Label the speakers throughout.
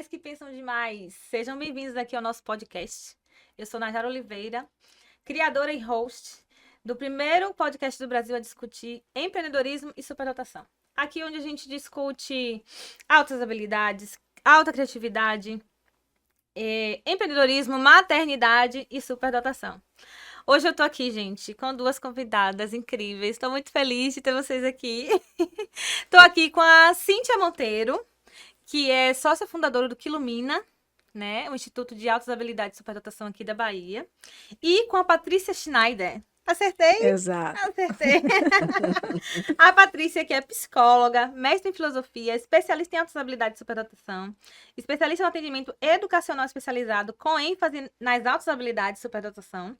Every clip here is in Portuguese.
Speaker 1: demais que pensam demais. Sejam bem-vindos aqui ao nosso podcast. Eu sou Najara Oliveira, criadora e host do primeiro podcast do Brasil a discutir empreendedorismo e superdotação. Aqui onde a gente discute altas habilidades, alta criatividade, empreendedorismo, maternidade e superdotação. Hoje eu tô aqui, gente, com duas convidadas incríveis. Estou muito feliz de ter vocês aqui. Tô aqui com a Cíntia Monteiro, que é sócia fundadora do Quilumina, né? O Instituto de Altas Habilidades e Superdotação aqui da Bahia. E com a Patrícia Schneider. Acertei?
Speaker 2: Exato.
Speaker 1: Acertei. A Patrícia, que é psicóloga, mestre em filosofia, especialista em altas habilidades e superdotação, especialista no atendimento educacional especializado com ênfase nas altas habilidades e superdotação,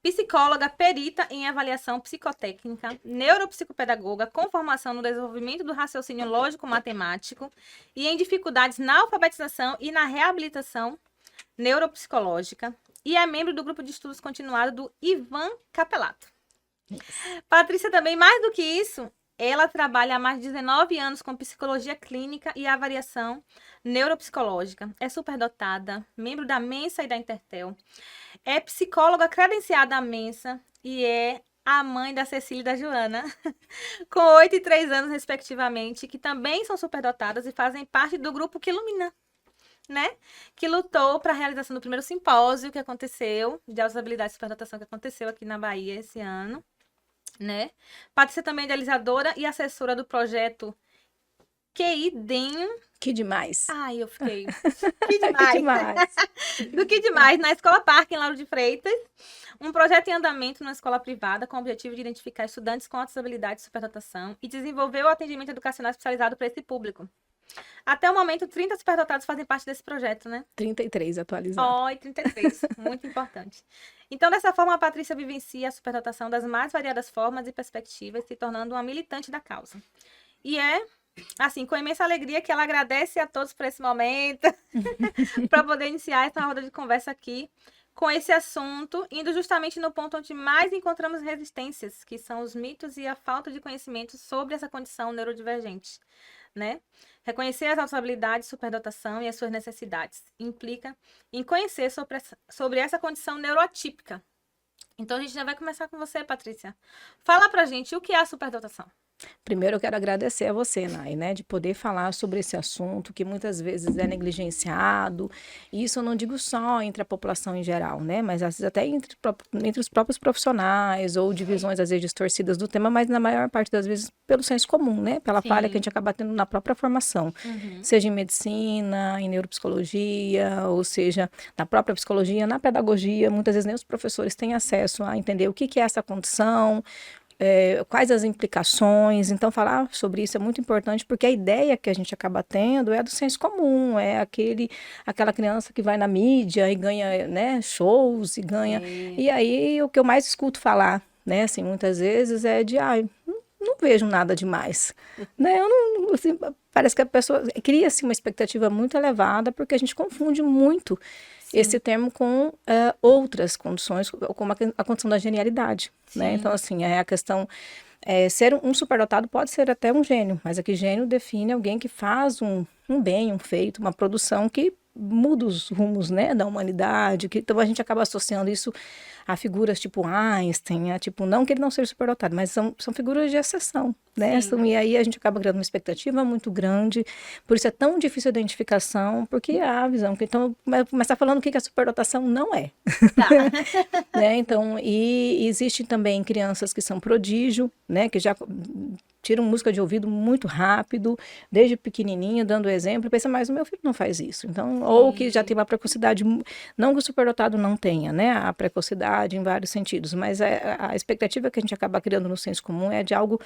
Speaker 1: psicóloga, perita em avaliação psicotécnica, neuropsicopedagoga com formação no desenvolvimento do raciocínio lógico-matemático e em dificuldades na alfabetização e na reabilitação neuropsicológica, e é membro do grupo de estudos continuado do Ivan Capelato. Patrícia também, mais do que isso, ela trabalha há mais de 19 anos com psicologia clínica e avaliação neuropsicológica. É superdotada, membro da Mensa e da Intertel. É psicóloga credenciada à Mensa e é a mãe da Cecília e da Joana, com 8 e 3 anos, respectivamente, que também são superdotadas e fazem parte do grupo Quilumina, né? Que lutou para a realização do primeiro simpósio que aconteceu, de altas habilidades e superdotação, que aconteceu aqui na Bahia esse ano, né? Patrícia também é idealizadora e assessora do projeto QI DEM.
Speaker 2: Que demais.
Speaker 1: Ai, eu fiquei. Que
Speaker 2: Que
Speaker 1: demais.
Speaker 2: demais.
Speaker 1: Do Que Demais, na Escola Parque, em Lauro de Freitas. Um projeto em andamento numa escola privada com o objetivo de identificar estudantes com altas habilidades de superdotação e desenvolver o atendimento educacional especializado para esse público. Até o momento, 30 superdotados fazem parte desse projeto, né?
Speaker 2: 33 atualizado.
Speaker 1: Ó, e 33. Muito importante. Então, dessa forma, a Patrícia vivencia a superdotação das mais variadas formas e perspectivas, se tornando uma militante da causa. E é, assim, com imensa alegria que ela agradece a todos por esse momento, para poder iniciar essa roda de conversa aqui com esse assunto, indo justamente no ponto onde mais encontramos resistências, que são os mitos e a falta de conhecimento sobre essa condição neurodivergente, né? Reconhecer as altas habilidades, superdotação e as suas necessidades implica em conhecer sobre essa condição neuroatípica. Então, a gente já vai começar com você, Patrícia. Fala pra gente o que é a superdotação.
Speaker 2: Primeiro eu quero agradecer a você, Nay, né, de poder falar sobre esse assunto que muitas vezes é negligenciado. E isso eu não digo só entre a população em geral, né, mas às vezes até entre os próprios profissionais ou divisões às vezes distorcidas do tema, mas na maior parte das vezes pelo senso comum, né, pela falha que a gente acaba tendo na própria formação, seja em medicina, em neuropsicologia, ou seja, na própria psicologia, na pedagogia. Muitas vezes nem os professores têm acesso a entender o que é essa condição, quais as implicações. Então falar sobre isso é muito importante, porque a ideia que a gente acaba tendo é do senso comum, é aquela criança que vai na mídia e ganha, né, shows e ganha, e aí o que eu mais escuto falar, né, assim, muitas vezes é de, não vejo nada demais, né, eu não, assim, parece que a pessoa cria-se uma expectativa muito elevada, porque a gente confunde muito esse termo com outras condições, como a condição da genialidade, né? Então, assim, a questão, ser um superdotado pode ser até um gênio, mas aqui gênio define alguém que faz um bem, um feito, uma produção que muda os rumos, né, da humanidade, então a gente acaba associando isso a figuras tipo Einstein, tipo, não que ele não seja superdotado, mas são figuras de exceção, né, e aí a gente acaba criando uma expectativa muito grande, por isso é tão difícil a identificação, porque a visão, então, começar falando o que a superdotação não é.
Speaker 1: Tá.
Speaker 2: Né, então, e existem também crianças que são prodígio, né, que já tiram música de ouvido muito rápido, desde pequenininho, dando exemplo, pensa, mas o meu filho não faz isso. Então, ou que já tem uma precocidade, não que o superdotado não tenha, né, a precocidade em vários sentidos, mas a expectativa que a gente acaba criando no senso comum é de algo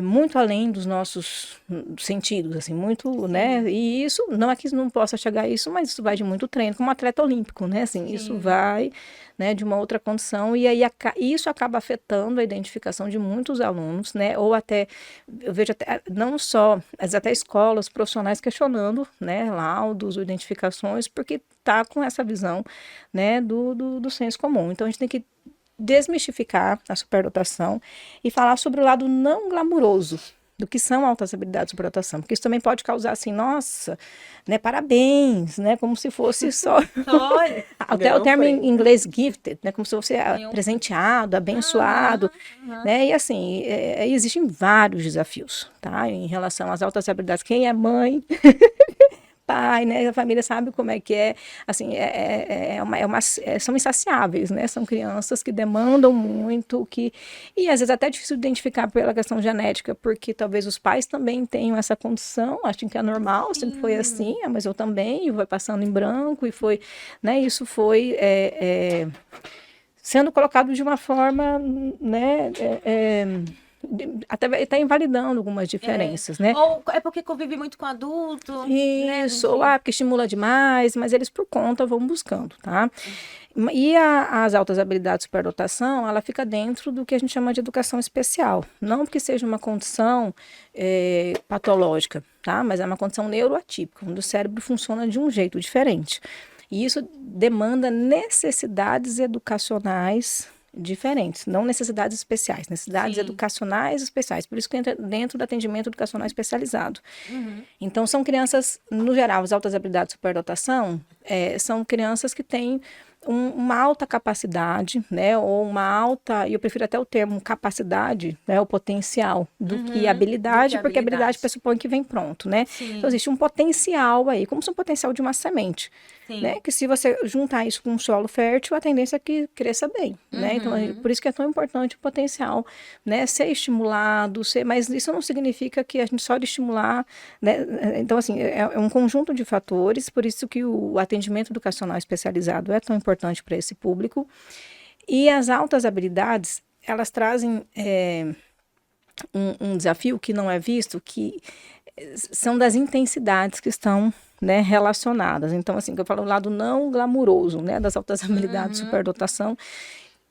Speaker 2: muito além dos nossos sentidos, assim, muito, né, e isso, não é que não possa chegar a isso, mas isso vai de muito treino, como um atleta olímpico, né, assim, isso vai, né, de uma outra condição, e aí isso acaba afetando a identificação de muitos alunos, né, ou até, eu vejo até, não só, mas até escolas profissionais questionando, né, laudos, identificações, porque tá com essa visão, né, do senso comum. Então, a gente tem que desmistificar a superdotação e falar sobre o lado não glamuroso, do que são altas habilidades de superdotação, porque isso também pode causar assim, nossa, né, parabéns, né, como se fosse só até o termo em inglês gifted, né, como se fosse presenteado, abençoado, né, e assim, existem vários desafios, tá, em relação às altas habilidades. Quem é mãe pai, né? A família sabe como é que é, assim, são insaciáveis, né? São crianças que demandam muito, e às vezes até é difícil identificar pela questão genética, porque talvez os pais também tenham essa condição, acham que é normal, sempre foi assim, mas eu também, e vai passando em branco, e foi, né? Isso foi sendo colocado de uma forma, né? Até está invalidando algumas diferenças, né?
Speaker 1: Ou é porque convive muito com adulto.
Speaker 2: Isso,
Speaker 1: né?
Speaker 2: ou porque estimula demais, mas eles por conta vão buscando, tá? E as altas habilidades de superdotação, ela fica dentro do que a gente chama de educação especial. Não porque seja uma condição patológica, tá? Mas é uma condição neuroatípica, onde o cérebro funciona de um jeito diferente. E isso demanda necessidades educacionais diferentes, não necessidades especiais, necessidades educacionais especiais, por isso que entra dentro do atendimento educacional especializado. Então, são crianças, no geral, as altas habilidades de superdotação, são crianças que têm uma alta capacidade, né, ou uma alta, e eu prefiro até o termo capacidade, né, o potencial, do que habilidade, porque a habilidade pressupõe que vem pronto, né? Então, existe um potencial aí, como se um potencial de uma semente, né, que se você juntar isso com um solo fértil, a tendência é que cresça bem, né? Então, por isso que é tão importante o potencial, né, ser estimulado, mas isso não significa que a gente só de estimular, né? Então, assim, é um conjunto de fatores, por isso que o atendimento educacional especializado é tão importante para esse público. E as altas habilidades, elas trazem um desafio que não é visto, que são das intensidades que estão, né, relacionadas. Então, assim, que eu falo o lado não glamuroso, né, das altas habilidades de superdotação,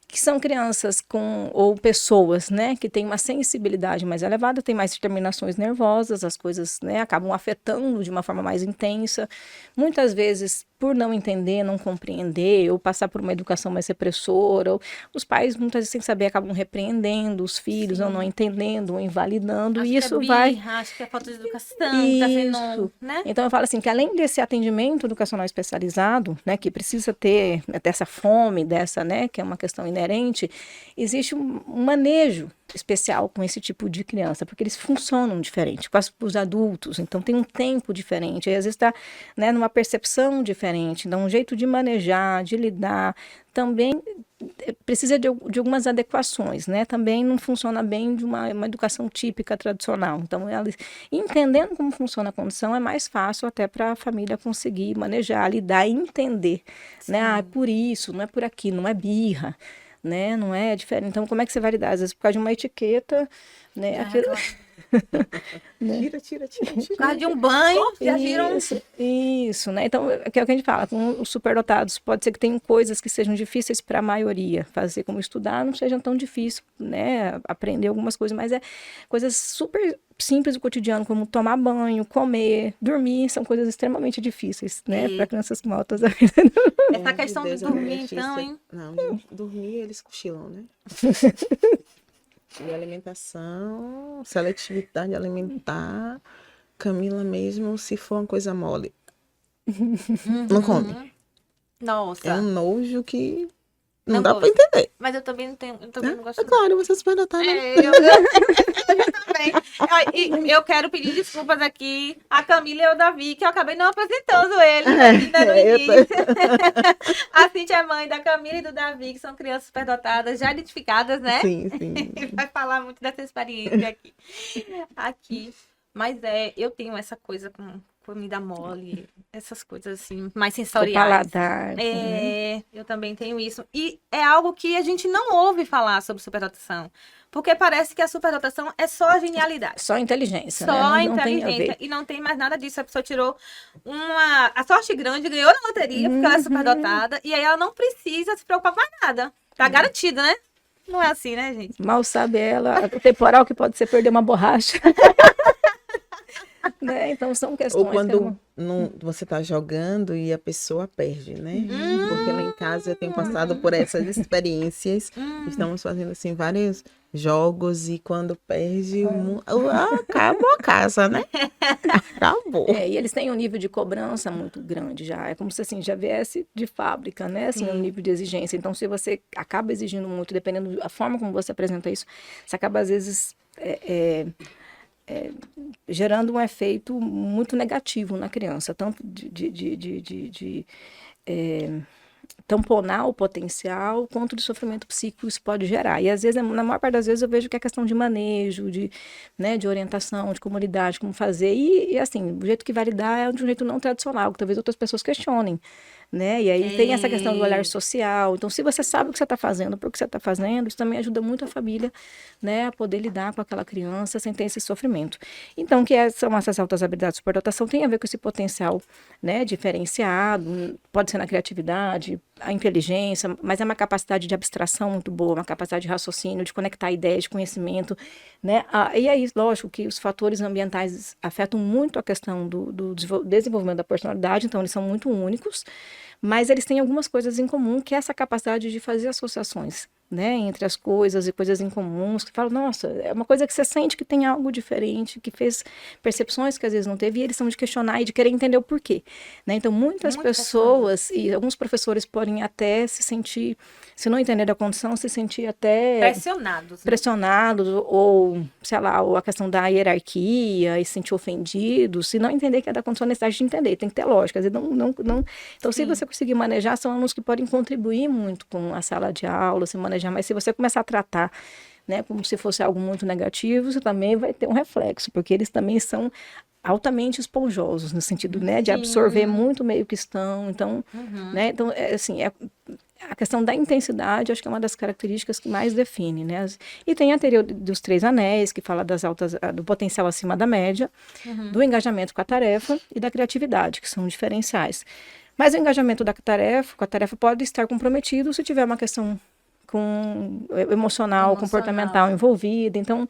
Speaker 2: que são crianças ou pessoas, né, que têm uma sensibilidade mais elevada, têm mais terminações nervosas, as coisas, né, acabam afetando de uma forma mais intensa. Muitas vezes, por não entender, não compreender, ou passar por uma educação mais repressora, ou os pais, muitas vezes, sem saber, acabam repreendendo os filhos, ou não entendendo, ou invalidando, e isso vai...
Speaker 1: Acho que é falta de educação, tá sendo, né?
Speaker 2: Então, eu falo assim, que além desse atendimento educacional especializado, né, que precisa ter dessa fome, né, que é uma questão inerente, existe um manejo especial com esse tipo de criança, porque eles funcionam diferente, quase para os adultos, então tem um tempo diferente, aí às vezes está, né, numa percepção diferente, dá um jeito de manejar, de lidar, também precisa de algumas adequações, né? Também não funciona bem de uma educação típica, tradicional. Então, entendendo como funciona a condição, é mais fácil até para a família conseguir manejar, lidar e entender, né? Ah, é por isso, não é por aqui, não é birra, né? Não é diferente. Então, como é que você vai lidar? Às vezes, por causa de uma etiqueta, né? Aquilo...
Speaker 1: Né? Tira. Por causa de um banho, já viram...
Speaker 2: Isso, né? Então, é o que a gente fala, com os superdotados, pode ser que tenham coisas que sejam difíceis para a maioria. Fazer como estudar não seja tão difícil, né? Aprender algumas coisas, mas é coisas super simples do cotidiano, como tomar banho, comer, dormir, são coisas extremamente difíceis, né? Para crianças com altas habilidades.
Speaker 1: Essa questão de dormir, então, hein?
Speaker 3: Não, dormir eles cochilam, né? E alimentação, seletividade alimentar, Camila mesmo, se for uma coisa mole, não come.
Speaker 1: Nossa.
Speaker 3: É um nojo que não dá para entender.
Speaker 1: Mas eu também não tenho, eu também não gosto.
Speaker 3: É claro, você é superdotada.
Speaker 1: Eu também. Eu quero pedir desculpas aqui a Camila e o Davi, que eu acabei não apresentando eles ainda no início. A Cíntia é mãe da Camila e do Davi, que são crianças superdotadas, já identificadas, né?
Speaker 3: Sim.
Speaker 1: Vai falar muito dessa experiência aqui. Mas eu tenho essa coisa com comida mole, essas coisas assim, mais sensoriais.
Speaker 2: O paladar.
Speaker 1: Eu também tenho isso. E é algo que a gente não ouve falar sobre superdotação. Porque parece que a superdotação é só genialidade.
Speaker 2: Só inteligência,
Speaker 1: só
Speaker 2: né?
Speaker 1: inteligência. E não tem mais nada disso. A pessoa tirou a sorte grande, ganhou na loteria, porque ela é superdotada. E aí ela não precisa se preocupar com mais nada. Tá garantido, né? Não é assim, né, gente?
Speaker 2: Mal sabe ela, o temporal que pode ser perder uma borracha. Né? Então são questões.
Speaker 3: Ou quando você está jogando e a pessoa perde, né? Porque lá em casa eu tenho passado por essas experiências. Estamos fazendo assim vários jogos e quando perde, acabou a casa, né? Acabou.
Speaker 2: E eles têm um nível de cobrança muito grande já. É como se assim, já viesse de fábrica, né? Assim, um nível de exigência. Então, se você acaba exigindo muito, dependendo da forma como você apresenta isso, você acaba, às vezes, gerando um efeito muito negativo na criança, tanto de tamponar o potencial, quanto de sofrimento psíquico isso pode gerar. E às vezes, na maior parte das vezes, eu vejo que é questão de manejo, de orientação, de comunidade, como fazer. E assim, o jeito que vai lidar é de um jeito não tradicional, que talvez outras pessoas questionem. Né? E aí tem essa questão do olhar social. Então, se você sabe o que você está fazendo, por que você está fazendo, isso também ajuda muito a família, né, a poder lidar com aquela criança sem ter esse sofrimento. Então, são essas altas habilidades de superdotação, tem a ver com esse potencial, né, diferenciado, pode ser na criatividade, a inteligência, mas é uma capacidade de abstração muito boa, uma capacidade de raciocínio, de conectar ideias, de conhecimento, né? E aí, lógico que os fatores ambientais afetam muito a questão do desenvolvimento da personalidade, então eles são muito únicos, mas eles têm algumas coisas em comum, que é essa capacidade de fazer associações, né, entre as coisas e coisas em comuns, que falam, nossa, é uma coisa que você sente que tem algo diferente, que fez percepções que às vezes não teve, e eles são de questionar e de querer entender o porquê, né? Então, muitas pessoas, e alguns professores podem até se sentir, se não entender a condição, se sentir até
Speaker 1: pressionados, né?
Speaker 2: Pressionados, ou, sei lá, ou a questão da hierarquia, e se sentir ofendidos, se não entender que é da condição necessidade de entender, tem que ter lógica, às vezes não. Então, se você conseguir manejar, são alunos que podem contribuir muito com a sala de aula, se manejar, mas se você começar a tratar, né, como se fosse algo muito negativo, você também vai ter um reflexo, porque eles também são altamente esponjosos, no sentido, né, de absorver muito o meio que estão, então, né, então, assim, a questão da intensidade, acho que é uma das características que mais define, né, e tem a teoria dos 3 anéis, que fala do potencial acima da média, do engajamento com a tarefa e da criatividade, que são diferenciais. Mas o engajamento com a tarefa pode estar comprometido se tiver uma questão emocional, comportamental envolvida. Então,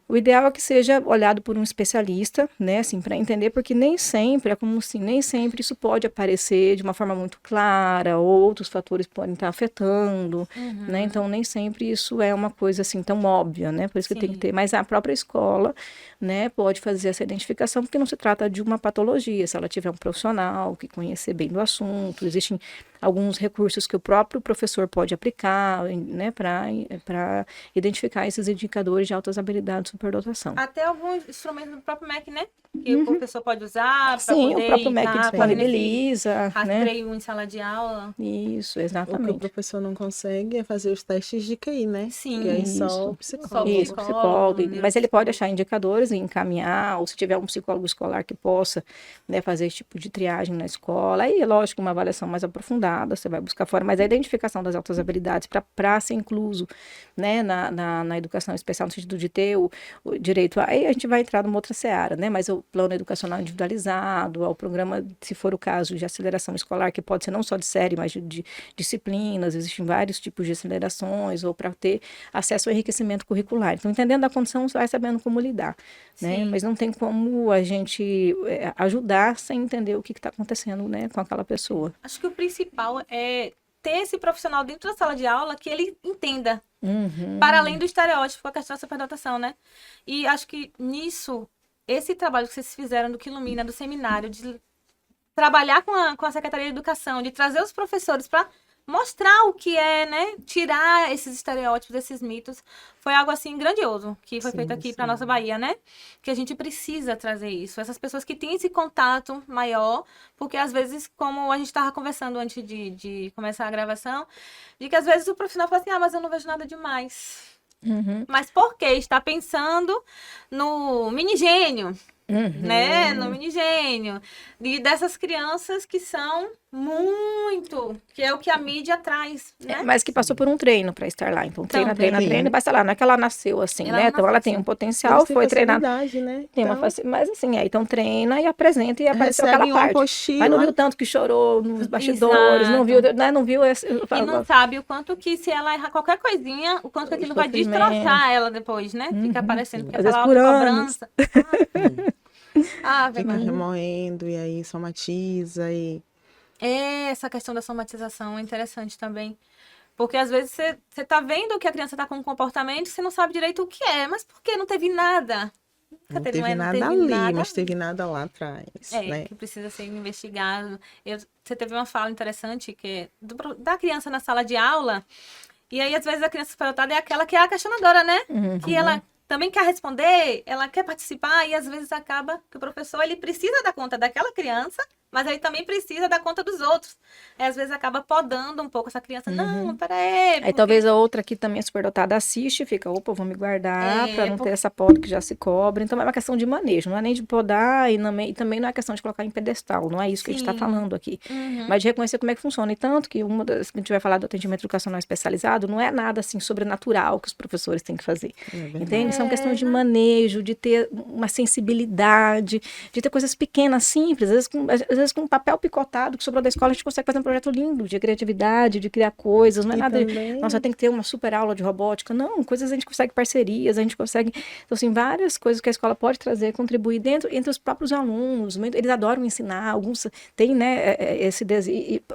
Speaker 2: o ideal é que seja olhado por um especialista, né, assim, para entender, porque nem sempre, é como assim, nem sempre isso pode aparecer de uma forma muito clara, ou outros fatores podem estar afetando, né, então nem sempre isso é uma coisa assim tão óbvia, né, por isso que tem que ter, mas a própria escola, né, pode fazer essa identificação, porque não se trata de uma patologia, se ela tiver um profissional que conhecer bem do assunto, existem alguns recursos que o próprio professor pode aplicar, né, para identificar esses indicadores de altas habilidades de superdotação.
Speaker 1: Até alguns instrumentos do próprio MEC, né? Que o professor pode usar para
Speaker 2: Sim,
Speaker 1: poder
Speaker 2: o próprio MEC disponibiliza,
Speaker 1: rastreio
Speaker 2: né?
Speaker 1: em sala de aula.
Speaker 2: Isso,
Speaker 3: O
Speaker 2: exatamente.
Speaker 3: que o professor não consegue é fazer os testes de QI, né?
Speaker 1: Sim.
Speaker 3: Que aí
Speaker 2: Isso.
Speaker 3: só o psicólogo.
Speaker 2: Isso, psicólogo. Mas ele pode achar indicadores e encaminhar, ou se tiver um psicólogo escolar que possa, né, fazer esse tipo de triagem na escola. Aí, lógico, uma avaliação mais aprofundada, você vai buscar fora, mas a identificação das altas habilidades para ser incluso, né, na educação especial, no sentido de ter o direito. Aí a gente vai entrar numa outra seara, né, mas o plano educacional individualizado, ao programa, se for o caso, de aceleração escolar, que pode ser não só de série, mas de disciplinas, existem vários tipos de acelerações, ou para ter acesso ao enriquecimento curricular. Então, entendendo a condição, você vai sabendo como lidar, né? Mas não tem como a gente ajudar sem entender o que está acontecendo, né, com aquela pessoa.
Speaker 1: Acho que o principal é ter esse profissional dentro da sala de aula que ele entenda, para além do estereótipo, a questão da superdotação, né? E acho que nisso, esse trabalho que vocês fizeram do Que Ilumina, do seminário, de trabalhar com a Secretaria de Educação, de trazer os professores para mostrar o que é, né? Tirar esses estereótipos, esses mitos. Foi algo, assim, grandioso que foi feito aqui para nossa Bahia, né? Que a gente precisa trazer isso. Essas pessoas que têm esse contato maior, porque às vezes, como a gente estava conversando antes de começar a gravação, de que às vezes o profissional fala assim, mas eu não vejo nada demais. Mas por quê? Está pensando no minigênio, né? No minigênio. E dessas crianças que são muito, que é o que a mídia traz, né?
Speaker 2: Mas que passou por um treino para estar lá. Então, treina e basta lá. Não é que ela nasceu assim, né? Então, ela tem um potencial, foi treinada.
Speaker 3: Né?
Speaker 2: Tem uma mas assim, então treina e apresenta e apareceu
Speaker 3: recebe
Speaker 2: aquela parte.
Speaker 3: apostila.
Speaker 2: Mas não viu tanto que chorou nos bastidores, não viu, né? Não viu esse...
Speaker 1: E não sabe o quanto que se ela errar qualquer coisinha, o quanto que aquilo vai destroçar ela depois, né? Fica aparecendo, porque
Speaker 2: Às
Speaker 1: aquela
Speaker 2: vezes por
Speaker 1: autocobrança.
Speaker 3: Fica remoendo e aí somatiza e...
Speaker 1: Essa questão da somatização é interessante também. Porque às vezes você tá vendo que a criança tá com um comportamento e você não sabe direito o que é. Mas por que não teve nada?
Speaker 3: Não
Speaker 1: Cadê?
Speaker 3: teve
Speaker 1: Não
Speaker 3: nada
Speaker 1: teve
Speaker 3: ali,
Speaker 1: nada
Speaker 3: mas teve nada lá atrás, né?
Speaker 1: que precisa ser investigado. Você teve uma fala interessante que é da criança na sala de aula. E aí, às vezes, a criança superdotada é aquela que é a questionadora, né? Que ela também quer responder, ela quer participar, e às vezes acaba que o professor ele precisa dar conta daquela criança, mas ele também precisa dar conta dos outros. Aí, às vezes, acaba podando um pouco essa criança. Não, peraí.
Speaker 2: Aí talvez a outra que também é superdotada assiste e fica, opa, vou me guardar pra não
Speaker 1: por-
Speaker 2: ter essa poda que já se cobra. Então é uma questão de manejo, não é nem de podar e também não é questão de colocar em pedestal, não é isso que a gente está
Speaker 1: Sim.
Speaker 2: falando aqui.
Speaker 1: Uhum.
Speaker 2: Mas de reconhecer como é que funciona. E tanto que uma das que a gente vai falar do atendimento educacional especializado, não é nada assim sobrenatural que os professores têm que fazer. Entende? São questões de manejo, de ter uma sensibilidade, de ter coisas pequenas, simples, às vezes com um papel picotado que sobrou da escola, a gente consegue fazer um projeto lindo de criatividade, de criar coisas, não é
Speaker 3: E
Speaker 2: nada,
Speaker 3: também-
Speaker 2: nossa, tem que ter uma super aula de robótica, não, coisas a gente consegue parcerias, a gente consegue, então assim, várias coisas que a escola pode trazer, contribuir entre os próprios alunos, eles adoram ensinar, alguns têm, né,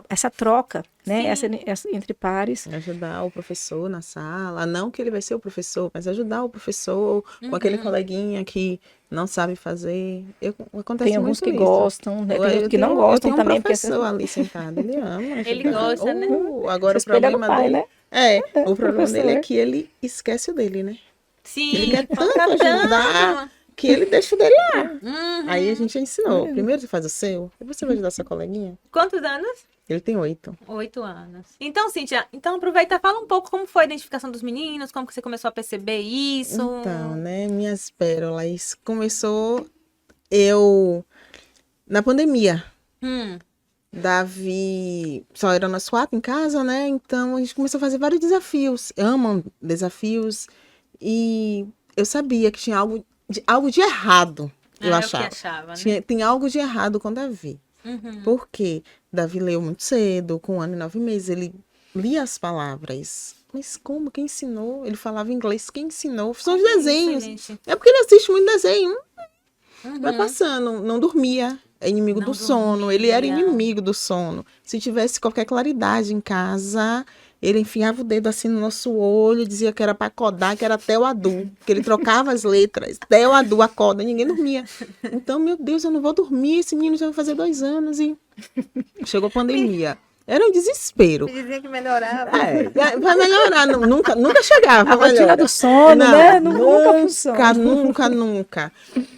Speaker 2: essa troca, né, essa entre pares.
Speaker 3: Ajudar o professor na sala, não que ele vai ser o professor, mas ajudar o professor com aquele coleguinha que não sabe fazer. Acontece
Speaker 2: Tem alguns
Speaker 3: muito
Speaker 2: que
Speaker 3: isso.
Speaker 2: gostam, né? Tem outros que não gostam
Speaker 3: eu tenho
Speaker 2: também.
Speaker 3: um professor ali sentado, ele ama.
Speaker 1: Ele
Speaker 3: ajudar.
Speaker 1: gosta, né?
Speaker 3: Agora
Speaker 2: Se
Speaker 3: o
Speaker 2: espelha no
Speaker 3: problema
Speaker 2: pai,
Speaker 3: dele...
Speaker 2: né?
Speaker 3: O problema dele é
Speaker 2: professor.
Speaker 3: que ele esquece o dele, né?
Speaker 1: Sim,
Speaker 3: Ele quer tanto
Speaker 1: foca
Speaker 3: ajudar
Speaker 1: tanto.
Speaker 3: que ele deixa o dele lá.
Speaker 1: Uhum.
Speaker 3: Aí a gente ensinou. Primeiro você faz o seu, depois você vai ajudar sua coleguinha.
Speaker 1: Quantos anos?
Speaker 3: Ele tem 8.
Speaker 1: 8 anos. Então, Cíntia, aproveita, fala um pouco como foi a identificação dos meninos, como que você começou a perceber isso.
Speaker 3: Então, né, minhas pérolas. Começou na pandemia. Davi, só eram nós 4 em casa, né? Então a gente começou a fazer vários desafios. Amam desafios. E eu sabia que tinha algo de errado, eu achava.
Speaker 1: Eu que achava, né?
Speaker 3: Tem algo de errado com Davi.
Speaker 1: Uhum.
Speaker 3: Por quê? Davi leu muito cedo, com 1 ano e 9 meses. Ele lia as palavras. Mas como? Quem ensinou? Ele falava inglês. Quem ensinou? São os desenhos.
Speaker 1: Gente.
Speaker 3: É porque ele assiste muito desenho.
Speaker 1: Uhum.
Speaker 3: Vai passando, não dormia. É inimigo
Speaker 1: Não
Speaker 3: do sono.
Speaker 1: dormia.
Speaker 3: Ele era inimigo do sono. Se tivesse qualquer claridade em casa, ele enfiava o dedo assim no nosso olho, dizia que era para acordar, que era Theo Adu, que ele trocava as letras. Theo Adu acorda, ninguém dormia. Então, meu Deus, eu não vou dormir, esse menino já vai fazer 2 anos e chegou a pandemia. Era um desespero.
Speaker 1: Dizia que melhorava.
Speaker 3: Vai melhorar, nunca chegava.
Speaker 2: A rotina do sono, né? Nunca funciona.
Speaker 3: Nunca.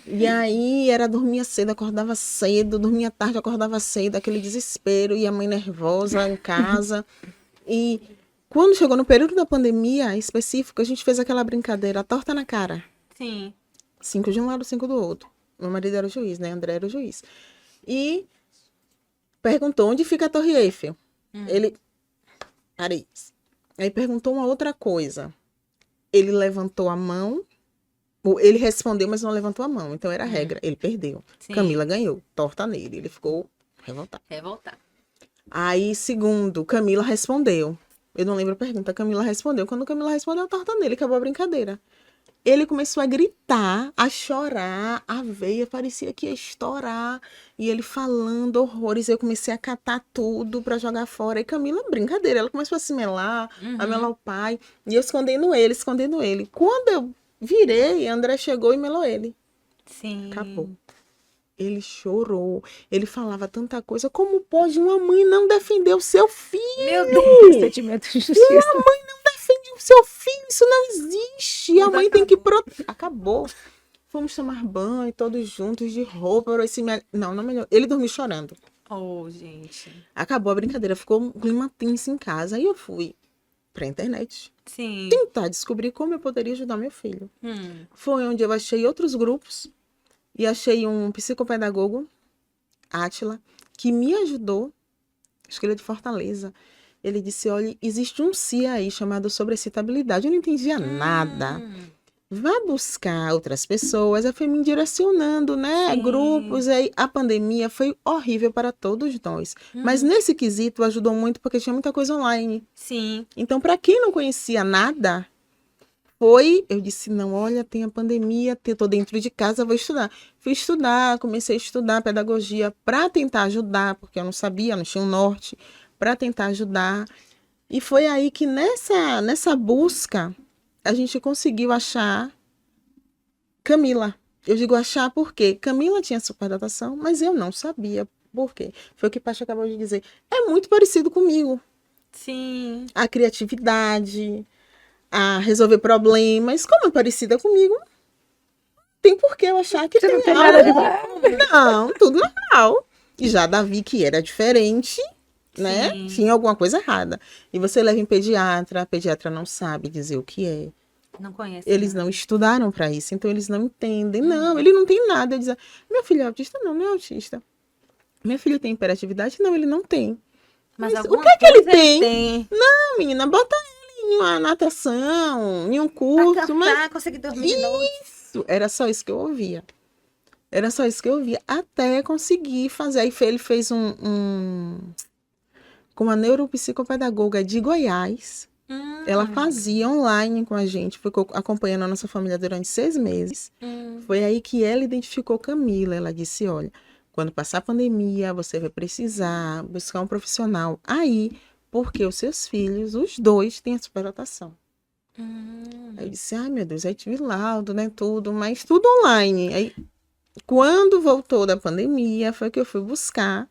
Speaker 3: E aí dormia cedo, acordava cedo, dormia tarde, acordava cedo, aquele desespero, e a mãe nervosa em casa. E quando chegou no período da pandemia específico, a gente fez aquela brincadeira, torta na cara.
Speaker 1: Sim.
Speaker 3: 5 de um lado, 5 do outro. Meu marido era o juiz, né? André era o juiz. E perguntou onde fica a Torre Eiffel. Ele, Paris. Aí perguntou uma outra coisa. Ele levantou a mão. Ele respondeu, mas não levantou a mão. Então era a regra. Ele perdeu.
Speaker 1: Sim.
Speaker 3: Camila ganhou. Torta nele. Ele ficou revoltado.
Speaker 1: Revoltar.
Speaker 3: Aí, segundo, Camila respondeu. Eu não lembro a pergunta. Camila respondeu. Quando Camila respondeu, torta nele. Acabou a brincadeira. Ele começou a gritar, a chorar, a veia parecia que ia estourar. E ele falando horrores. Eu comecei a catar tudo pra jogar fora. E Camila, brincadeira, ela começou a se melar, a melar o pai. E eu escondendo ele. Quando eu virei, André chegou e melou ele.
Speaker 1: Sim.
Speaker 3: Acabou. Ele chorou. Ele falava tanta coisa. Como pode uma mãe não defender o seu filho?
Speaker 1: Meu Deus.
Speaker 2: Sentimento de justiça.
Speaker 3: Defende o seu filho, isso não existe. A mãe tem que proteger. Acabou. Fomos tomar banho, todos juntos, de roupa. Não melhor. Ele dormiu chorando.
Speaker 1: Oh, gente.
Speaker 3: Acabou a brincadeira, ficou um clima tenso em casa. Aí eu fui pra internet
Speaker 1: Sim.
Speaker 3: tentar descobrir como eu poderia ajudar meu filho. Foi onde eu achei outros grupos e achei um psicopedagogo, Átila, que me ajudou. Acho que ele é de Fortaleza. Ele disse, olha, existe um CIA aí chamado sobrecitabilidade. Eu não entendia nada. Vá buscar outras pessoas. Aí foi me direcionando, né?
Speaker 1: Sim.
Speaker 3: Grupos. Aí a pandemia foi horrível para todos nós. Mas nesse quesito ajudou muito porque tinha muita coisa online.
Speaker 1: Sim.
Speaker 3: Então, para quem não conhecia nada, eu disse, não, olha, tem a pandemia, tô dentro de casa, vou estudar. Fui estudar, comecei a estudar pedagogia para tentar ajudar, porque eu não sabia, não tinha um norte, para tentar ajudar. E foi aí que nessa busca a gente conseguiu achar Camila. Eu digo achar porque Camila tinha superdotação, mas eu não sabia por quê. Foi o que o Paty acabou de dizer. É muito parecido comigo.
Speaker 1: Sim.
Speaker 3: A criatividade, a resolver problemas, como é parecida comigo, tem por que eu achar que
Speaker 2: Você
Speaker 3: tem
Speaker 2: não tem
Speaker 3: algo.
Speaker 2: nada demais.
Speaker 3: Não, tudo normal. E já Davi, que era diferente, né?
Speaker 1: Sim.
Speaker 3: Tinha alguma coisa errada. E você leva em pediatra, a pediatra não sabe dizer o que é.
Speaker 1: Não conhece.
Speaker 3: Eles não estudaram para isso, então eles não entendem. Não, ele não tem nada. Ele diz, meu filho é autista? Não, não é autista. Meu filho tem hiperatividade? Não, ele não tem.
Speaker 1: Mas
Speaker 3: o
Speaker 1: alguma
Speaker 3: que é que ele
Speaker 1: coisa
Speaker 3: tem? Não, menina, bota ele em uma natação, em um curso, mas
Speaker 1: conseguir dormir de noite.
Speaker 3: isso, era só isso que eu ouvia. Era só isso que eu ouvia, até conseguir fazer. Aí ele fez com uma neuropsicopedagoga de Goiás. Ela fazia online com a gente, ficou acompanhando a nossa família durante 6 meses. Foi aí que ela identificou Camila. Ela disse, olha, quando passar a pandemia, você vai precisar buscar um profissional aí, porque os seus filhos, os dois, têm a superdotação. Aí eu disse, ai meu Deus, aí tive laudo, né, tudo, mas tudo online. Aí, quando voltou da pandemia, foi que eu fui buscar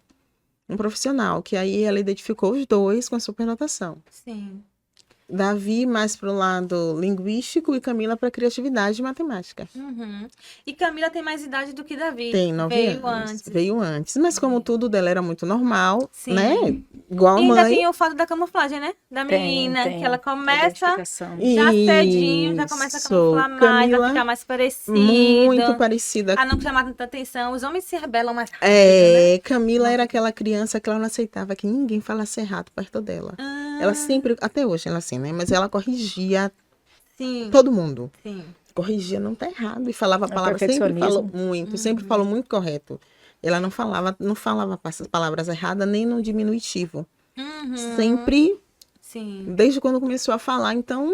Speaker 3: um profissional, que aí ela identificou os dois com a superdotação.
Speaker 1: Sim.
Speaker 3: Davi mais para o lado linguístico e Camila para criatividade e matemática.
Speaker 1: E Camila tem mais idade do que Davi.
Speaker 3: Tem 9
Speaker 1: Veio
Speaker 3: anos.
Speaker 1: antes.
Speaker 3: Veio antes. Mas como tudo dela era muito normal,
Speaker 1: Sim.
Speaker 3: né? Igual a
Speaker 1: E ainda
Speaker 3: mãe.
Speaker 1: tem o fato da camuflagem, né? Da menina,
Speaker 2: Tem
Speaker 1: que ela começa
Speaker 2: identificação.
Speaker 1: já cedinho, já começa a
Speaker 3: Isso.
Speaker 1: camuflar mais,
Speaker 3: Camila,
Speaker 1: a ficar mais parecido.
Speaker 3: muito parecida.
Speaker 1: A não chamar tanta atenção. Os homens se rebelam mais rápido, né?
Speaker 3: Camila era aquela criança que ela não aceitava que ninguém falasse errado perto dela. Ela sempre, até hoje ela assim, né? Mas ela corrigia
Speaker 1: Sim,
Speaker 3: todo mundo.
Speaker 1: sim.
Speaker 3: Corrigia, não tá errado. E falava a palavra, sempre falou muito, sempre falou muito correto. Ela não falava palavras erradas, nem no diminutivo. Sempre,
Speaker 1: Sim.
Speaker 3: desde quando começou a falar. Então,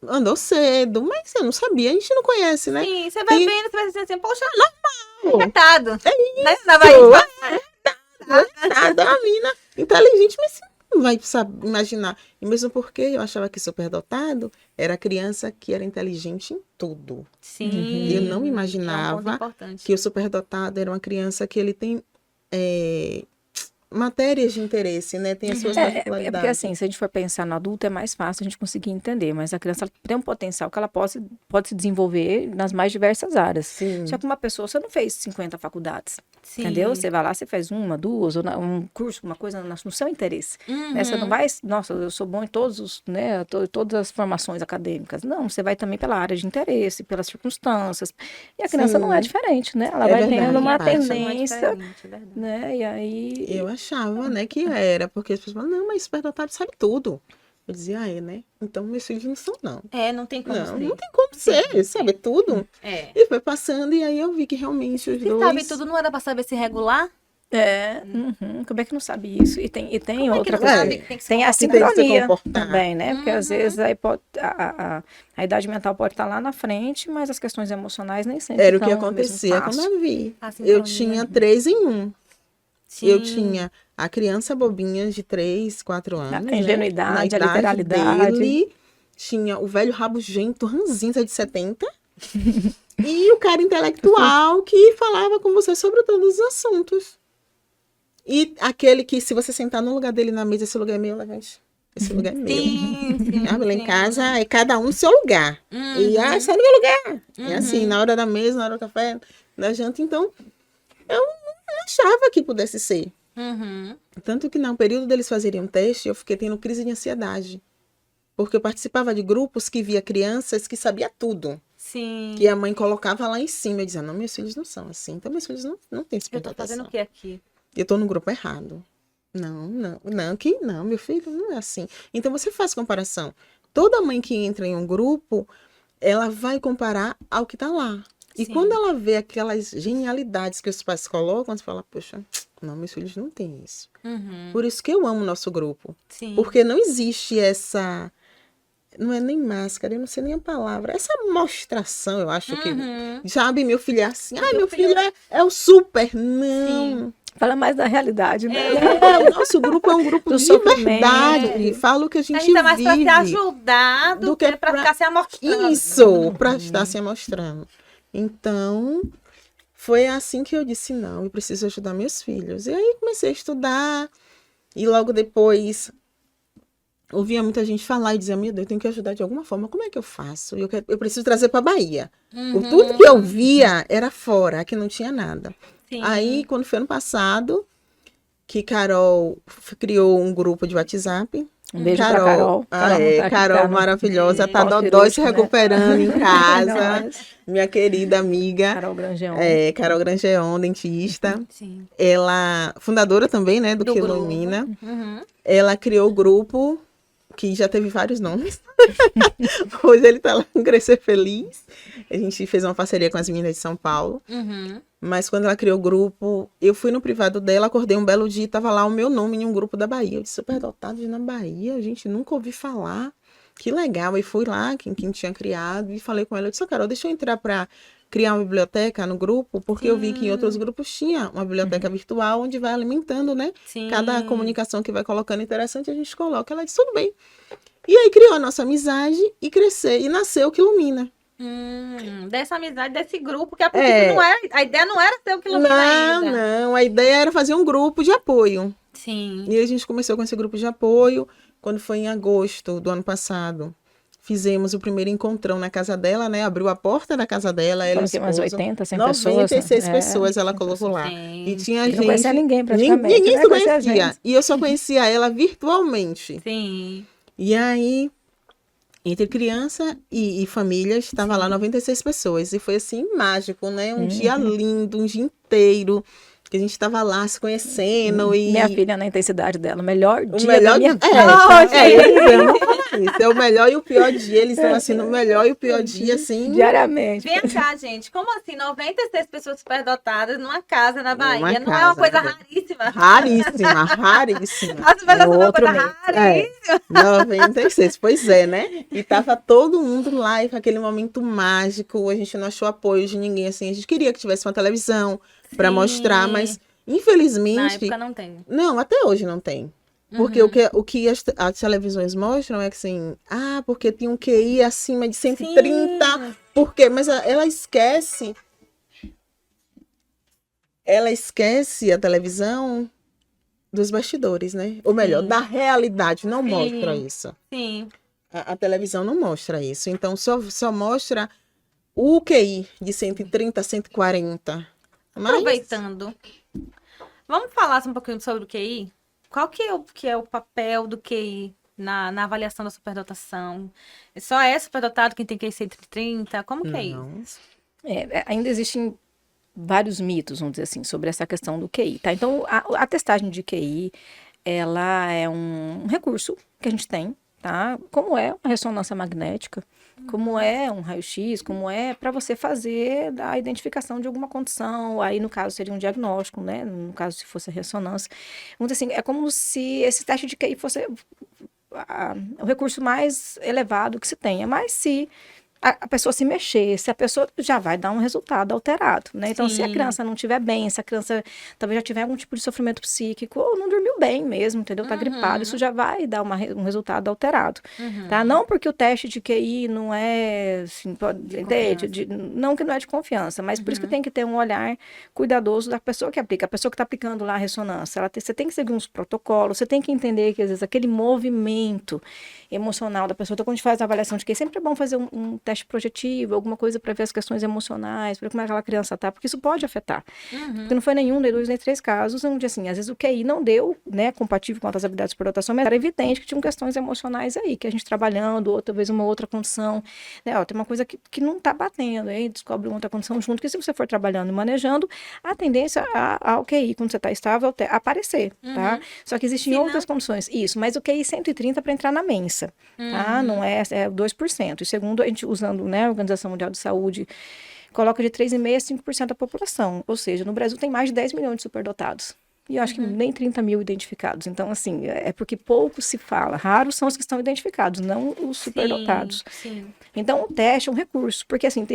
Speaker 3: andou cedo, mas eu não sabia, a gente não conhece, né?
Speaker 1: Sim, você vai
Speaker 3: E-
Speaker 1: vendo, você vai dizendo assim, poxa, normal. Coitado.
Speaker 3: É
Speaker 1: Né? Na Bahia.
Speaker 3: Nada, a menina inteligente, mas você não vai saber imaginar. E mesmo porque eu achava que superdotado era criança que era inteligente em tudo.
Speaker 1: Sim.
Speaker 3: Eu não
Speaker 1: É um ponto
Speaker 3: imaginava
Speaker 1: importante.
Speaker 3: que o superdotado era uma criança que ele tem matérias de interesse, né? Tem as suas
Speaker 2: É
Speaker 3: particularidades.
Speaker 2: porque assim, se a gente for pensar no adulto, é mais fácil a gente conseguir entender, mas a criança ela tem um potencial que ela pode se desenvolver nas mais diversas áreas.
Speaker 3: Sim.
Speaker 2: Só que uma pessoa, você não fez 50 faculdades,
Speaker 1: Sim.
Speaker 2: entendeu? Você vai lá, você faz uma, duas, ou um curso, uma coisa no seu interesse. Né? Você não vai, nossa, eu sou bom em todos os, né, todas as formações acadêmicas. Não, você vai também pela área de interesse, pelas circunstâncias. E a criança não é diferente, né? Ela
Speaker 3: É
Speaker 2: vai
Speaker 3: verdade,
Speaker 2: tendo uma
Speaker 3: Paty.
Speaker 2: tendência, né? E aí...
Speaker 3: Eu achava, né, que era, porque as pessoas falam, não, mas superdotado sabe tudo. Eu dizia, né? Então meus filhos não são, não.
Speaker 1: Não tem como
Speaker 3: Não,
Speaker 1: ser.
Speaker 3: não tem como ser, sabe tudo.
Speaker 1: É.
Speaker 3: E foi passando, e aí eu vi que realmente os
Speaker 1: Se
Speaker 3: dois...
Speaker 1: sabe tudo, não era pra saber se regular?
Speaker 2: Como é que não sabe isso? E tem
Speaker 1: Como é que
Speaker 2: outra
Speaker 1: não
Speaker 2: coisa.
Speaker 1: sabe que tem que ser
Speaker 2: Tem a
Speaker 3: que tem que se
Speaker 2: sincronia
Speaker 3: comportar.
Speaker 2: também, né? Porque às vezes a idade mental pode estar lá na frente, mas as questões emocionais nem sempre
Speaker 3: Era o que
Speaker 2: estão no mesmo
Speaker 3: acontecia com
Speaker 2: passo.
Speaker 3: a Davi.
Speaker 1: A sincronia.
Speaker 3: Eu tinha 3 em 1.
Speaker 1: Sim.
Speaker 3: Eu tinha a criança bobinha de 3, 4 anos.
Speaker 2: A ingenuidade,
Speaker 3: né? Na
Speaker 2: a
Speaker 3: idade
Speaker 2: literalidade.
Speaker 3: dele, tinha o velho rabugento ranzinza de 70. E o cara intelectual que falava com você sobre todos os assuntos. E aquele que, se você sentar no lugar dele na mesa, esse lugar é meu, levante. Esse lugar é meu.
Speaker 1: Sim.
Speaker 3: Lá em casa é cada um no seu lugar. E sai do meu lugar. É assim, na hora da mesa, na hora do café, da janta. Então, eu não achava que pudesse ser. Tanto que no período deles fazerem um teste, eu fiquei tendo crise de ansiedade. Porque eu participava de grupos que via crianças que sabia tudo.
Speaker 1: Sim.
Speaker 3: Que a mãe colocava lá em cima. Eu dizia, não, meus filhos não são assim. Então, meus filhos não têm esse
Speaker 1: Eu tô fazendo o que aqui?
Speaker 3: Eu tô no grupo errado. Não, meu filho não é assim. Então, você faz comparação. Toda mãe que entra em um grupo, ela vai comparar ao que tá lá. E
Speaker 1: Sim.
Speaker 3: quando ela vê aquelas genialidades que os pais colocam, você fala, poxa, não, meus filhos não têm isso. Por isso que eu amo o nosso grupo.
Speaker 1: Sim.
Speaker 3: Porque não existe essa... Não é nem máscara, eu não sei nem a palavra. Essa mostração, eu acho que... Sabe, meu filho é assim. Meu filho é o super. Não.
Speaker 2: Fala mais da realidade, né?
Speaker 3: O nosso grupo é um grupo
Speaker 2: Do
Speaker 3: de
Speaker 2: sofrimento.
Speaker 3: verdade. Fala o que a gente
Speaker 1: A gente tá mais pra
Speaker 3: vive.
Speaker 1: se ajudar do que pra ficar se amostrando.
Speaker 3: Isso, para estar se mostrando. Então, foi assim que eu disse, não, eu preciso ajudar meus filhos. E aí comecei a estudar, e logo depois ouvia muita gente falar e dizia, meu Deus, eu tenho que ajudar de alguma forma. Como é que eu faço? Eu preciso trazer para Bahia. Tudo que eu via era fora, aqui não tinha nada.
Speaker 1: Sim.
Speaker 3: Aí, quando foi ano passado, que Carol criou um grupo de WhatsApp.
Speaker 2: Um beijo pra Carol.
Speaker 3: Carol maravilhosa, tá dodói se recuperando em casa. Minha querida amiga.
Speaker 2: Carol Grangeon.
Speaker 3: Carol Grangeon, dentista.
Speaker 1: Sim.
Speaker 3: Ela, fundadora também, né, do Que Ilumina. Ela criou o grupo, que já teve vários nomes. Hoje ele tá lá em Crescer Feliz. A gente fez uma parceria com as meninas de São Paulo. Mas quando ela criou o grupo, eu fui no privado dela, acordei um belo dia e tava lá o meu nome em um grupo da Bahia. Eu disse, Superdotados na Bahia, a gente nunca ouvi falar. Que legal. E fui lá, quem tinha criado, e falei com ela. Eu disse, Carol, deixa eu entrar para criar uma biblioteca no grupo, porque eu vi que em outros grupos tinha uma biblioteca virtual, onde vai alimentando, né?
Speaker 1: Sim.
Speaker 3: Cada comunicação que vai colocando interessante, a gente coloca. Ela disse, tudo bem. E aí criou a nossa amizade e cresceu, e nasceu o Que Ilumina.
Speaker 1: Dessa amizade, desse grupo, que a princípio a ideia não era ter o Que Ilumina ainda.
Speaker 3: Não, a ideia era fazer um grupo de apoio.
Speaker 1: Sim.
Speaker 3: E a gente começou com esse grupo de apoio, quando foi em agosto do ano passado. Fizemos o primeiro encontrão na casa dela, né? Abriu a porta da casa dela. Ela
Speaker 2: Foram umas 80, 100
Speaker 3: pessoas. 96 pessoas ela colocou lá. E tinha gente... Não conhecia ninguém praticamente. Ninguém se conhecia. E eu só conhecia ela virtualmente.
Speaker 1: Sim.
Speaker 3: E aí, entre criança e família, estava lá 96 pessoas. E foi assim, mágico, né? Um dia lindo, um dia inteiro. Que a gente estava lá se conhecendo. E...
Speaker 2: Minha filha, na intensidade dela, o melhor dia da minha vida.
Speaker 3: Isso é o melhor e o pior dia. Eles estão assim, no melhor e o pior dia, assim.
Speaker 2: Diariamente.
Speaker 1: Vem cá, gente. Como assim? 96 pessoas superdotadas numa casa na Bahia.
Speaker 3: Uma
Speaker 1: não
Speaker 3: casa,
Speaker 1: é uma coisa raríssima.
Speaker 3: Raríssima.
Speaker 1: A superdotação é uma coisa raríssima.
Speaker 3: 96, pois é, né? E tava todo mundo lá, e com aquele momento mágico. A gente não achou apoio de ninguém, assim. A gente queria que tivesse uma televisão para mostrar, mas infelizmente...
Speaker 1: Na época não tem.
Speaker 3: Não, até hoje não tem. Porque o que as televisões mostram é que assim, porque tem um QI acima de 130, porque, mas ela esquece a televisão dos bastidores, né? Ou melhor, da realidade, não mostra isso.
Speaker 1: Sim.
Speaker 3: A televisão não mostra isso, então só mostra o QI de 130 a 140. Mas...
Speaker 1: Aproveitando, vamos falar um pouquinho sobre o QI? Qual que é o papel do QI na avaliação da superdotação? Só é superdotado quem tem QI 130? Como que é isso?
Speaker 2: Ainda existem vários mitos, vamos dizer assim, sobre essa questão do QI, tá? Então, a testagem de QI, ela é um recurso que a gente tem, tá? Como é a ressonância magnética, como é um raio-x, como é para você fazer a identificação de alguma condição, aí no caso seria um diagnóstico, né? No caso se fosse a ressonância. Vamos dizer assim, é como se esse teste de QI fosse o recurso mais elevado que se tenha, mas se a pessoa se mexer, se a pessoa já vai dar um resultado alterado, né? Então, se a criança não estiver bem, se a criança talvez já tiver algum tipo de sofrimento psíquico, ou não dormiu bem mesmo, entendeu? Tá gripado, isso já vai dar um resultado alterado, tá? Não porque o teste de QI não é, assim, não que não é de confiança, mas por isso que tem que ter um olhar cuidadoso da pessoa que aplica. A pessoa que está aplicando lá a ressonância, você tem que seguir uns protocolos, você tem que entender que, às vezes, aquele movimento emocional da pessoa, então, quando a gente faz a avaliação de QI, sempre é bom fazer um teste projetivo, alguma coisa para ver as questões emocionais, para ver como aquela criança tá, porque isso pode afetar. Porque não foi nenhum, nem 2, nem 3 casos onde, assim, às vezes o QI não deu, né, compatível com outras habilidades de superdotação, mas era evidente que tinham questões emocionais aí, que a gente trabalhando, ou talvez uma outra condição, né, tem uma coisa que não tá batendo, aí descobre uma outra condição junto, que se você for trabalhando e manejando, a tendência ao QI, quando você tá estável, aparecer, tá? Só que existem outras condições, isso, mas o QI 130 para entrar na mensa, tá? Não é 2%, e segundo, a gente usa né, a Organização Mundial de Saúde coloca de 3,5% a 5% da população. Ou seja, no Brasil tem mais de 10 milhões de superdotados. E eu acho que nem 30 mil identificados. Então, assim, é porque pouco se fala. Raros são os que estão identificados, não os superdotados.
Speaker 1: Sim.
Speaker 2: Então, o teste é um recurso. Porque, assim,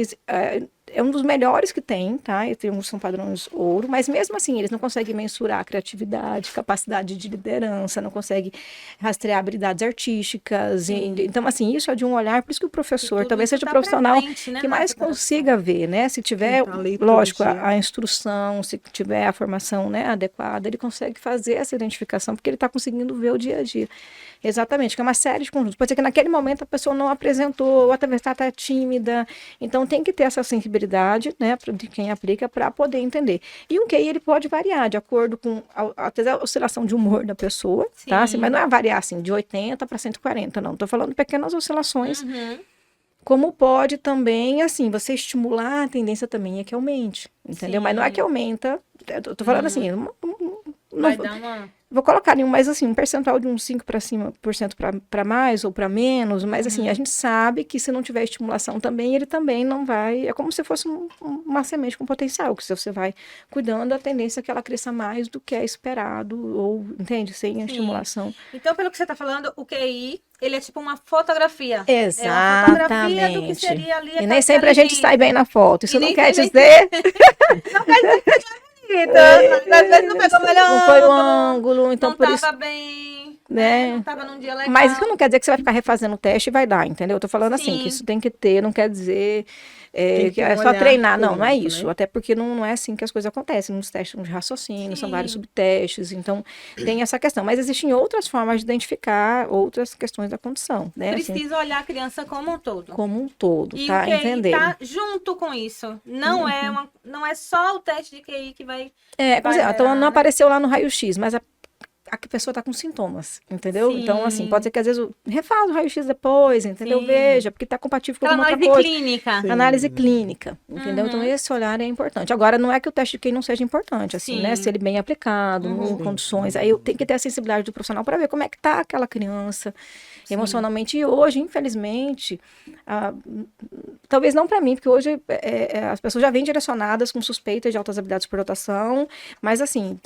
Speaker 2: é um dos melhores que tem, tá? E tem alguns que são padrões ouro, mas mesmo assim eles não conseguem mensurar a criatividade, capacidade de liderança, não conseguem rastrear habilidades artísticas. Então, assim, isso é de um olhar, por isso que o professor talvez seja o profissional
Speaker 1: presente, né,
Speaker 2: que mais consiga ver, né? Se tiver,
Speaker 3: Quem tá ali todo
Speaker 2: lógico,
Speaker 3: dia.
Speaker 2: a instrução, se tiver a formação, né, adequada, ele consegue fazer essa identificação, porque ele está conseguindo ver o dia a dia. Exatamente, que é uma série de conjuntos. Pode ser que naquele momento a pessoa não apresentou, ou talvez está tímida. Então tem que ter essa sensibilidade, né, de quem aplica para poder entender. E o QI ele pode variar de acordo com até a oscilação de humor da pessoa, tá? Assim, mas não é variar assim de 80 para 140, não. Estou falando de pequenas oscilações. Como pode também, assim, você estimular a tendência também é que aumente, entendeu? Mas não é que aumenta, eu tô falando assim,
Speaker 1: Vai dar uma...
Speaker 2: vou colocar mais assim, um percentual de uns 5% para mais ou para menos, mas assim, a gente sabe que se não tiver estimulação também, ele também não vai, é como se fosse uma semente com potencial, que se você vai cuidando, a tendência é que ela cresça mais do que é esperado, ou, entende, sem a estimulação.
Speaker 1: Então, pelo que você está falando, o QI, ele é tipo uma fotografia.
Speaker 2: Exatamente.
Speaker 1: É uma fotografia do que seria ali
Speaker 2: E nem sempre a gente sai bem na foto, isso
Speaker 1: E
Speaker 2: não
Speaker 1: nem
Speaker 2: quer
Speaker 1: sempre-
Speaker 2: dizer...
Speaker 1: Não quer dizer que seja bonita. Às vezes não pegou melhor
Speaker 2: Não foi o ângulo, então
Speaker 1: não
Speaker 2: por
Speaker 1: tava
Speaker 2: isso...
Speaker 1: bem,
Speaker 2: né?
Speaker 1: Não tava num dia legal.
Speaker 2: Mas isso não quer dizer que você vai ficar refazendo o teste e vai dar, entendeu? Eu tô falando assim,
Speaker 1: Sim.
Speaker 2: que isso tem que ter, não quer dizer
Speaker 3: Tem que
Speaker 2: que é
Speaker 3: ter um
Speaker 2: só
Speaker 3: olhar
Speaker 2: treinar. Não, não é
Speaker 3: clínico,
Speaker 2: isso.
Speaker 3: né?
Speaker 2: Até porque não é assim que as coisas acontecem. Nos testes de raciocínio, são vários subtestes, então tem essa questão. Mas existem outras formas de identificar outras questões da condição, né? Assim,
Speaker 1: Precisa olhar a criança como um todo.
Speaker 2: como um todo,
Speaker 1: E
Speaker 2: tá?
Speaker 1: o QI
Speaker 2: Entender.
Speaker 1: tá junto com isso. Não não é só o teste de QI que vai...
Speaker 2: Por
Speaker 1: vai
Speaker 2: exemplo, então
Speaker 1: gerar,
Speaker 2: não
Speaker 1: né?
Speaker 2: apareceu lá no raio-x, mas a pessoa tá com sintomas, entendeu?
Speaker 1: Sim.
Speaker 2: Então, assim, pode ser que às vezes refaz o raio-x depois, entendeu?
Speaker 1: Sim.
Speaker 2: Veja, porque tá compatível com
Speaker 1: Aquela
Speaker 2: alguma outra
Speaker 1: análise
Speaker 2: coisa.
Speaker 1: clínica.
Speaker 3: Sim.
Speaker 2: Análise clínica, entendeu? Então, esse olhar é importante. Agora, não é que o teste de QI não seja importante, assim, né?
Speaker 1: Sim.
Speaker 2: Se ele bem aplicado, em condições. Aí eu tenho que ter a sensibilidade do profissional para ver como é que tá aquela criança emocionalmente. E hoje, infelizmente, talvez não para mim, porque hoje as pessoas já vêm direcionadas com suspeitas de altas habilidades de superdotação, mas assim,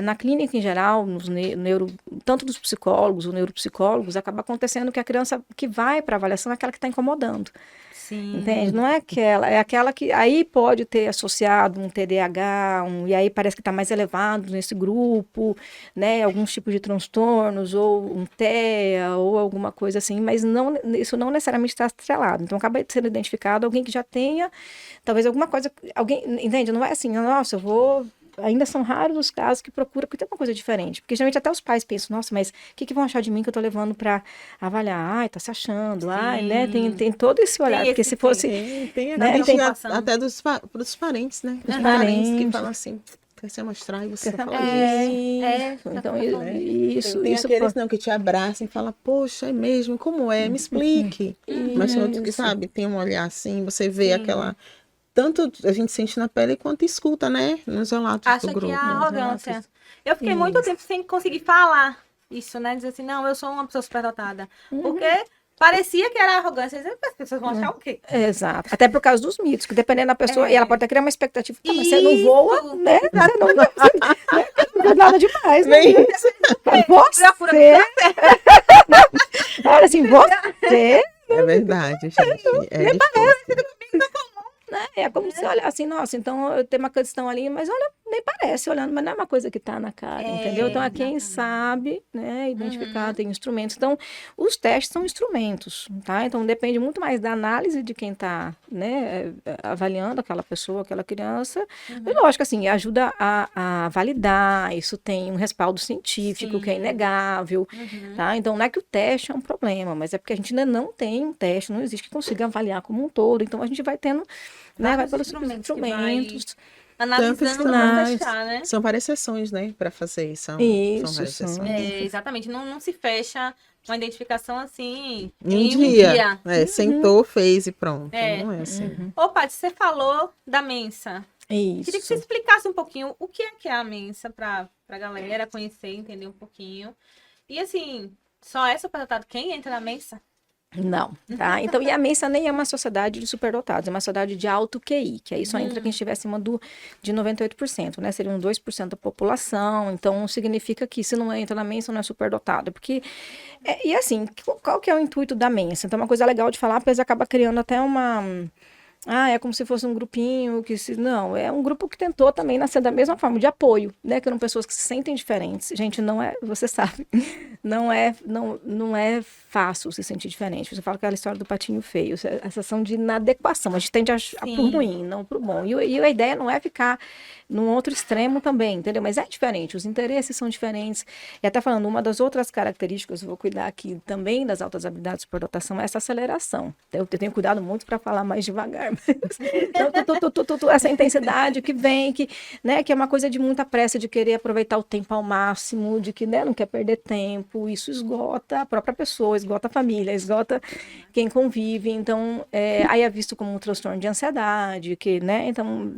Speaker 2: na clínica em geral, tanto dos psicólogos ou neuropsicólogos, acaba acontecendo que a criança que vai para avaliação é aquela que está incomodando.
Speaker 1: Sim.
Speaker 2: Entende? Não é aquela que aí pode ter associado um TDAH, e aí parece que está mais elevado nesse grupo, né? Alguns tipos de transtornos, ou um TEA, ou alguma coisa assim, mas isso não necessariamente está atrelado. Então acaba sendo identificado alguém que já tenha, talvez alguma coisa, entende? Não é assim, nossa, eu vou... Ainda são raros os casos que procuram, porque tem uma coisa diferente. Porque geralmente até os pais pensam, nossa, mas o que vão achar de mim que eu tô levando para avaliar? Ai, tá se achando, ai, né? Tem todo esse olhar, porque se fosse...
Speaker 3: Tem a
Speaker 2: né,
Speaker 3: questão até dos parentes, né? Os parentes que falam assim, quer se mostrar e você só fala isso.
Speaker 2: Então,
Speaker 3: Tem
Speaker 2: isso
Speaker 3: aqueles não que te abraçam e falam, poxa, é mesmo, como é? Me explique. Mas tem outros que, sabe, tem um olhar assim, você vê aquela... Tanto a gente sente na pele quanto escuta, né? Nos relatos
Speaker 1: Acha
Speaker 3: do grupo.
Speaker 1: que é
Speaker 3: nos
Speaker 1: arrogância.
Speaker 3: relatos.
Speaker 1: Eu fiquei muito tempo sem conseguir falar isso, né? Dizer assim, não, eu sou uma pessoa superdotada. Porque parecia que era arrogância. As pessoas vão achar o quê?
Speaker 2: Exato. Até por causa dos mitos, que dependendo da pessoa, e ela pode até criar uma expectativa, tá, mas você não voa, né? Você não é nada demais, né? Você... Olha assim, você...
Speaker 3: É verdade, gente. É
Speaker 2: É como se olhar assim, nossa, então eu tenho uma questão ali, mas olha, nem parece olhando, mas não é uma coisa que tá na cara, entendeu? Então, quem sabe, né, identificar, tem instrumentos. Então, os testes são instrumentos, tá? Então, depende muito mais da análise de quem tá, né, avaliando aquela pessoa, aquela criança. E, lógico, assim, ajuda a validar, isso tem um respaldo científico, que é inegável, tá? Então, não é que o teste é um problema, mas é porque a gente ainda não tem um teste, não existe que consiga avaliar como um todo. Então, a gente vai tendo... né, vai pelos instrumentos.
Speaker 1: Analisando para fechar, né?
Speaker 3: São várias sessões, né, para fazer isso. São várias sessões.
Speaker 1: Exatamente. Não se fecha uma identificação assim
Speaker 3: Em um dia. Sentou, fez e pronto. Não é assim.
Speaker 1: Ô, Paty, você falou da Mensa.
Speaker 2: Isso.
Speaker 1: Queria que você explicasse um pouquinho o que é a Mensa para a galera conhecer, entender um pouquinho. E assim, só é superdotado quem entra na Mensa?
Speaker 2: Não, tá? Então, e a Mensa nem é uma sociedade de superdotados, é uma sociedade de alto QI, que aí só entra quem estiver acima de 98%, né? Seriam 2% da população, então significa que se não entra na Mensa, não é superdotado, porque... e assim, qual que é o intuito da Mensa? Então, é uma coisa legal de falar, porque acaba criando até uma é como se fosse um grupinho que se... Não, é um grupo que tentou também nascer da mesma forma, de apoio, né? Que eram pessoas que se sentem diferentes. Gente, não é, você sabe, não é fácil se sentir diferente. Você fala aquela história do patinho feio, a sensação de inadequação. A gente tende a pro ruim, não pro bom. E a ideia não é ficar num outro extremo também, entendeu? Mas é diferente, os interesses são diferentes. E até falando, uma das outras características, eu vou cuidar aqui também das altas habilidades de superdotação, é essa aceleração. Eu tenho cuidado muito para falar mais devagar, mas então, essa intensidade que vem, que é uma coisa de muita pressa, de querer aproveitar o tempo ao máximo, de que não quer perder tempo, isso esgota a própria pessoa, esgota a família, esgota quem convive, então, aí é visto como um transtorno de ansiedade, que, então,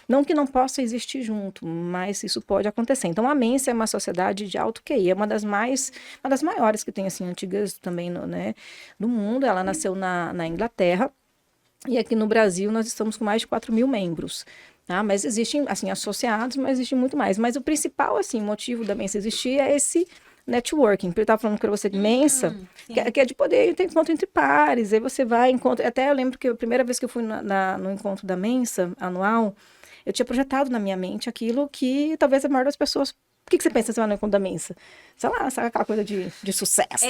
Speaker 2: não que não possa existir junto, mas isso pode acontecer. Então, a Mensa é uma sociedade de alto QI, é uma das maiores que tem, assim, antigas também, no mundo. Ela nasceu na Inglaterra, e aqui no Brasil nós estamos com mais de 4.000 membros. Tá? Mas existem, assim, associados, mas existe muito mais. Mas o principal, assim, motivo da Mensa existir é esse networking. Eu estava falando para você de Mensa, que é de poder ter encontro entre pares. Aí você vai, encontra... Até eu lembro que a primeira vez que eu fui no encontro da Mensa anual, eu tinha projetado na minha mente aquilo que talvez a maioria das pessoas... O que você pensa, você vai no encontro da Mensa? Sei lá, sabe aquela coisa de sucesso?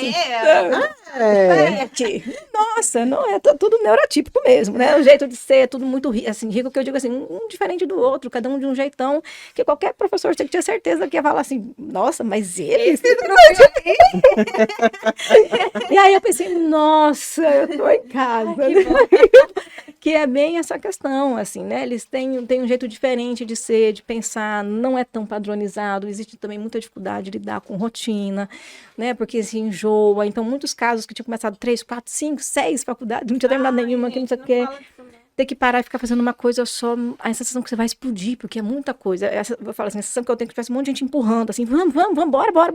Speaker 2: Nossa, não é tudo neurotípico mesmo, né? O jeito de ser, tudo muito assim, rico, que eu digo assim, um diferente do outro, cada um de um jeitão, que qualquer professor tem que ter certeza que ia falar assim, nossa, mas ele... E aí eu pensei, nossa, eu tô em casa. Que é bem essa questão, assim, né? Eles têm um jeito diferente de ser, de pensar, não é tão padronizado, existe também muita dificuldade de lidar com rotina, né? Porque se enjoa. Então, muitos casos que tinham começado 3, 4, 5, 6 faculdades, não tinha terminado nenhuma, que não sei o quê. Ter que parar e ficar fazendo uma coisa só, a sensação que você vai explodir, porque é muita coisa. Eu falo assim, a sensação que eu tenho que tivesse um monte de gente empurrando, assim, vamos, bora,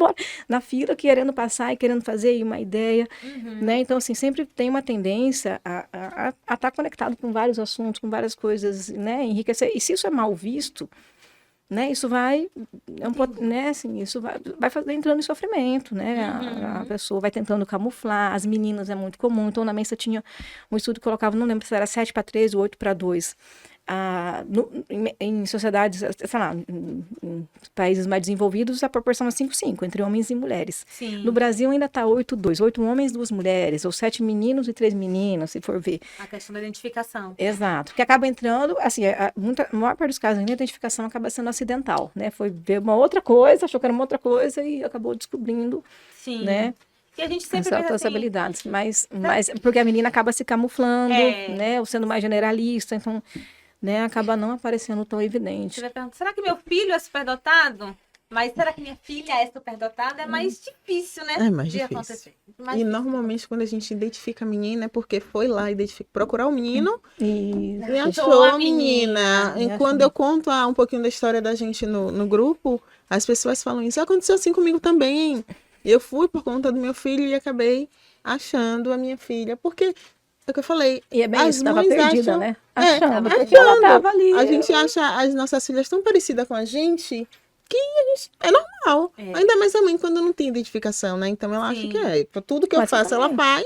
Speaker 2: na fila, querendo passar e querendo fazer uma ideia, né? Então, assim, sempre tem uma tendência a estar conectado com vários assuntos, com várias coisas, né? Enriquecer. E se isso é mal visto, né, isso vai, né, assim, isso vai entrando em sofrimento, né, a pessoa vai tentando camuflar, as meninas é muito comum, então na Mensa tinha um estudo que colocava, não lembro se era 7:3 ou 8:2, em sociedades, sei lá, em países mais desenvolvidos, a proporção é 5:5, entre homens e mulheres.
Speaker 1: Sim.
Speaker 2: No Brasil ainda está 8:2, 8 homens, 2 mulheres, ou 7 meninos e 3 meninas, se for ver.
Speaker 1: A questão da identificação.
Speaker 2: Exato, que acaba entrando, assim, a maior parte dos casos, a identificação acaba sendo acidental, né, foi ver uma outra coisa, achou que era uma outra coisa e acabou descobrindo,
Speaker 1: Sim.
Speaker 2: Né,
Speaker 1: e a gente sempre
Speaker 2: as outras habilidades, mas porque a menina acaba se camuflando, né, ou sendo mais generalista, então... né, acaba não aparecendo tão evidente.
Speaker 1: Você vai perguntar, será que meu filho é superdotado? Mas será que minha filha é superdotada? É mais difícil, né?
Speaker 3: É mais
Speaker 1: de
Speaker 3: difícil.
Speaker 1: acontecer.
Speaker 3: E normalmente quando a gente identifica a menina é porque foi lá procurar o menino e achou a menina. E quando eu conto um pouquinho da história da gente no grupo, as pessoas falam isso. Aconteceu assim comigo também. Eu fui por conta do meu filho e acabei achando a minha filha. Porque... é o que eu falei.
Speaker 2: E é bem isso, estava perdida,
Speaker 3: acham,
Speaker 2: né? Achando, porque ela estava ali.
Speaker 3: A gente acha as nossas filhas tão parecidas com a gente que é normal. Ainda mais a mãe quando não tem identificação, né? Então ela acha que Pra tudo que eu faço, ela faz.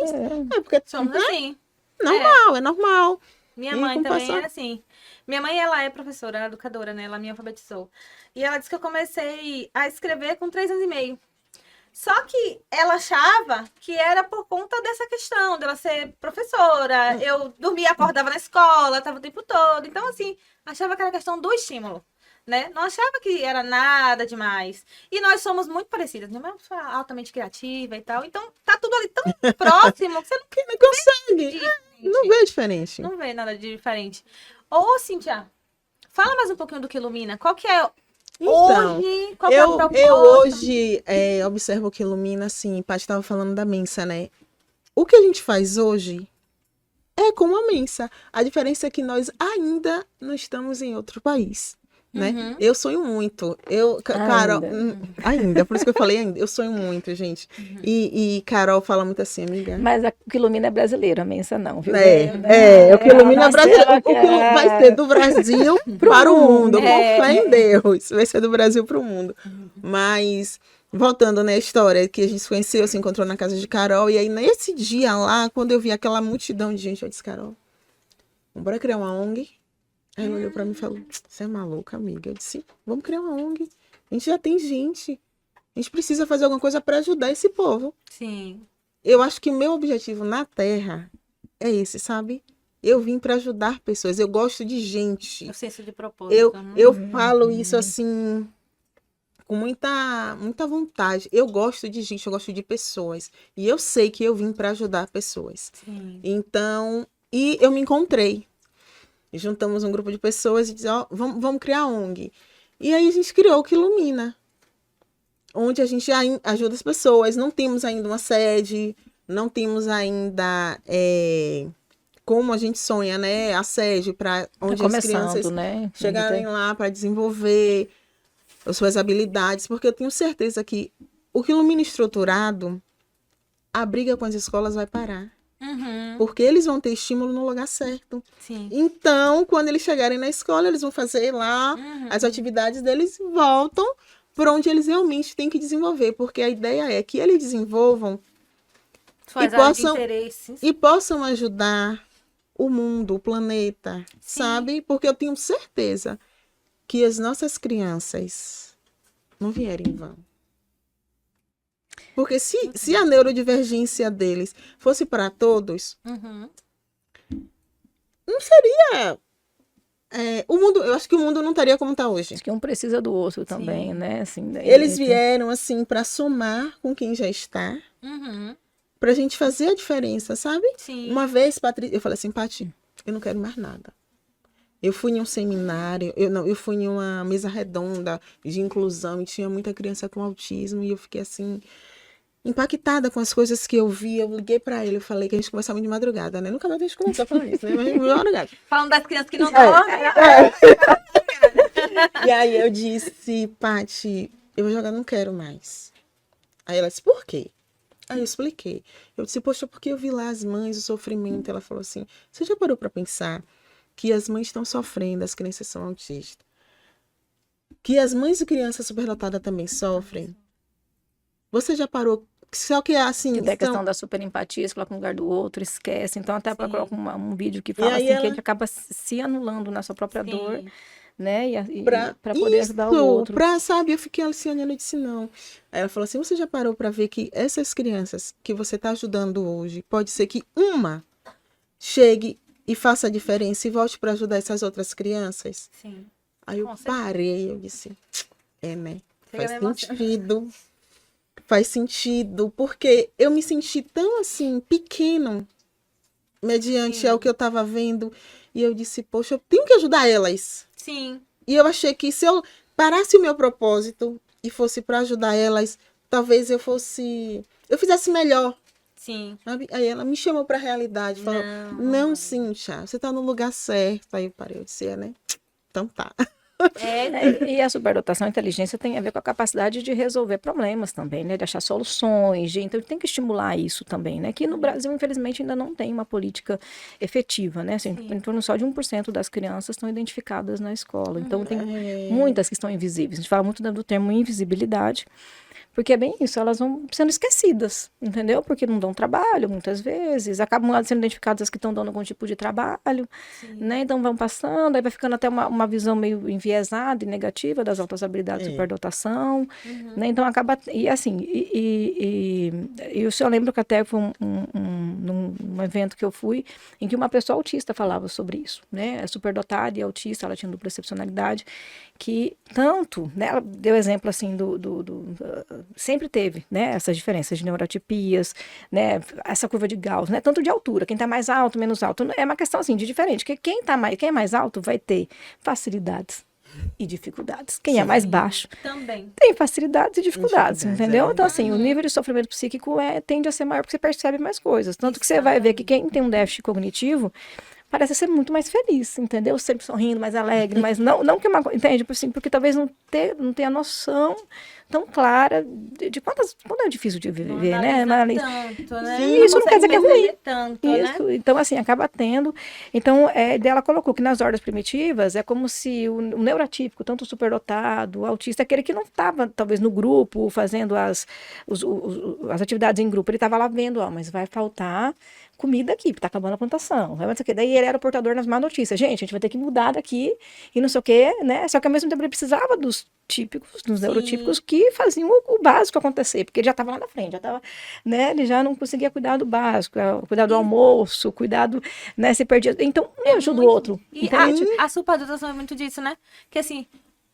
Speaker 3: Porque
Speaker 1: somos assim.
Speaker 3: Normal, é normal.
Speaker 1: Minha mãe também é assim. Minha mãe, ela é professora, ela é educadora, né? Ela me alfabetizou. E ela disse que eu comecei a escrever com 3 anos e meio. Só que ela achava que era por conta dessa questão dela ser professora. Eu dormia, acordava na escola, estava o tempo todo. Então, assim, achava que era questão do estímulo, né? Não achava que era nada demais. E nós somos muito parecidas. Minha mãe é altamente criativa e tal. Então, tá tudo ali tão próximo que você
Speaker 3: não consegue. Não vê diferente.
Speaker 1: Não vê nada de diferente. Ô, Cíntia, fala mais um pouquinho do que ilumina. Qual que é...
Speaker 3: Então,
Speaker 1: hoje, qual é a proposta?
Speaker 3: Eu hoje observo que ilumina, assim, Paty estava falando da Mensa, né? O que a gente faz hoje é como a Mensa. A diferença é que nós ainda não estamos em outro país, né? Eu sonho muito. Carol, ainda, por isso que eu falei ainda. Eu sonho muito, gente. E Carol fala muito assim, amiga.
Speaker 2: Mas o que ilumina é brasileiro, a Mensa não, viu?
Speaker 3: O que ilumina é brasileiro. O que vai ser do Brasil para o mundo. Com fé em Deus. Vai ser do Brasil para o mundo. Mas, voltando, né, a história que a gente se conheceu, se encontrou na casa de Carol. E aí, nesse dia lá, quando eu vi aquela multidão de gente, eu disse, Carol, bora criar uma ONG. Aí ela olhou pra mim e falou, você é maluca, amiga? Eu disse, vamos criar uma ONG. A gente já tem gente. A gente precisa fazer alguma coisa para ajudar esse povo.
Speaker 1: Sim.
Speaker 3: Eu acho que o meu objetivo na Terra é esse, sabe? Eu vim para ajudar pessoas. Eu gosto de gente.
Speaker 1: O senso de propósito.
Speaker 3: Eu falo isso assim com muita vontade. Eu gosto de gente, eu gosto de pessoas. E eu sei que eu vim para ajudar pessoas.
Speaker 1: Sim.
Speaker 3: Então, e eu me encontrei. Juntamos um grupo de pessoas e dizemos, vamos criar a ONG. E aí a gente criou o Que Ilumina, onde a gente ajuda as pessoas. Não temos ainda uma sede, não temos ainda, como a gente sonha, né? A sede para onde as crianças
Speaker 2: né?
Speaker 3: chegarem lá para desenvolver as suas habilidades. Porque eu tenho certeza que o Que Ilumina estruturado, a briga com as escolas vai parar. Porque eles vão ter estímulo no lugar certo.
Speaker 1: Sim.
Speaker 3: Então, quando eles chegarem na escola, eles vão fazer lá as atividades deles e voltam por onde eles realmente têm que desenvolver. Porque a ideia é que eles desenvolvam e possam ajudar o mundo, o planeta, sabe? Porque eu tenho certeza que as nossas crianças não vieram em vão. Porque se a neurodivergência deles fosse para todos, não seria... o mundo, eu acho que o mundo não estaria como está hoje.
Speaker 2: Acho que um precisa do outro também, né? Assim,
Speaker 3: eles vieram assim para somar com quem já está, para a gente fazer a diferença, sabe?
Speaker 1: Sim.
Speaker 3: Uma vez, Patrícia, eu falei assim, Pati, eu não quero mais nada. Eu fui em um seminário, eu fui em uma mesa redonda de inclusão e tinha muita criança com autismo e eu fiquei assim... impactada com as coisas que eu vi. Eu liguei pra ele, eu falei que a gente conversava muito de madrugada, né? Nunca mais a gente começou a falar isso, né? Mas de madrugada.
Speaker 1: Falando das crianças que não dormem.
Speaker 3: E aí eu disse, Pati, eu vou jogar, não quero mais. Aí ela disse, por quê? Aí eu expliquei. Eu disse, poxa, porque eu vi lá as mães, o sofrimento. Ela falou assim, você já parou pra pensar que as mães estão sofrendo, as crianças são autistas? Que as mães de criança superdotada também sofrem? Você já parou? Só que assim...
Speaker 2: Que tem a questão da superempatia, se coloca no lugar do outro, esquece. Então até coloca um vídeo que fala assim, que a gente acaba se anulando na sua própria dor, né? E para poder ajudar o outro.
Speaker 3: Sabe, eu fiquei assim olhando e disse, não. Aí ela falou assim, você já parou para ver que essas crianças que você está ajudando hoje, pode ser que uma chegue e faça a diferença e volte para ajudar essas outras crianças?
Speaker 1: Sim.
Speaker 3: Aí eu parei, eu disse, né? Faz sentido. Faz sentido, porque eu me senti tão assim, pequeno, mediante ao que eu estava vendo. E eu disse, poxa, eu tenho que ajudar elas.
Speaker 1: Sim.
Speaker 3: E eu achei que se eu parasse o meu propósito e fosse para ajudar elas, talvez eu fizesse melhor.
Speaker 1: Sim.
Speaker 3: Sabe? Aí ela me chamou para a realidade, falou, não, Cíntia, você está no lugar certo. Aí eu parei, eu disse, né? Então tá.
Speaker 2: E a superdotação, a inteligência tem a ver com a capacidade de resolver problemas também, né? De achar soluções, então tem que estimular isso também, né? Que no Brasil, infelizmente, ainda não tem uma política efetiva, né? Assim, em torno só de 1% das crianças estão identificadas na escola. Então tem muitas que estão invisíveis. A gente fala muito do termo invisibilidade, porque é bem isso, elas vão sendo esquecidas, entendeu? Porque não dão trabalho, muitas vezes, acabam sendo identificadas as que estão dando algum tipo de trabalho, né? Então vão passando, aí vai ficando até uma visão meio enviesada e negativa das altas habilidades de superdotação, né? Então acaba, e assim, eu lembro que até foi num evento que eu fui, em que uma pessoa autista falava sobre isso, né? É superdotada e autista, ela tinha dupla excepcionalidade, que tanto, né? Ela deu exemplo assim sempre teve, né, essas diferenças de neurotipias, né, essa curva de Gauss, né, tanto de altura, quem está mais alto, menos alto, é uma questão assim de diferente, que quem é mais alto vai ter facilidades e dificuldades. Quem é mais baixo
Speaker 1: também
Speaker 2: tem facilidades e dificuldades, entendeu? Então assim, o nível de sofrimento psíquico tende a ser maior porque você percebe mais coisas, tanto que você vai ver que quem tem um déficit cognitivo parece ser muito mais feliz, entendeu? Sempre sorrindo, mais alegre, mas não que uma coisa, entende? Assim, porque talvez não tenha noção tão clara de quanto é difícil de viver, né?
Speaker 1: Tanto, né?
Speaker 2: Sim, isso não quer dizer que é ruim.
Speaker 1: Tanto,
Speaker 2: isso,
Speaker 1: né?
Speaker 2: Então, assim, acaba tendo. Então, ela colocou que nas ordens primitivas é como se o neurotípico, tanto o superdotado, o autista, aquele que não estava, talvez, no grupo, fazendo as atividades em grupo, ele estava lá vendo, mas vai faltar comida aqui, porque tá acabando a plantação. Não sei o quê. Daí ele era o portador das más notícias. Gente, a gente vai ter que mudar daqui e não sei o quê, né? Só que ao mesmo tempo ele precisava dos típicos, dos neurotípicos que faziam o básico acontecer, porque ele já estava lá na frente, já estava, né? Ele já não conseguia cuidar do básico, cuidar do almoço, cuidar do, né? Se perdia. Então, um ajuda o outro.
Speaker 1: E
Speaker 2: Entende?
Speaker 1: a superdotação é muito disso, né? Que assim,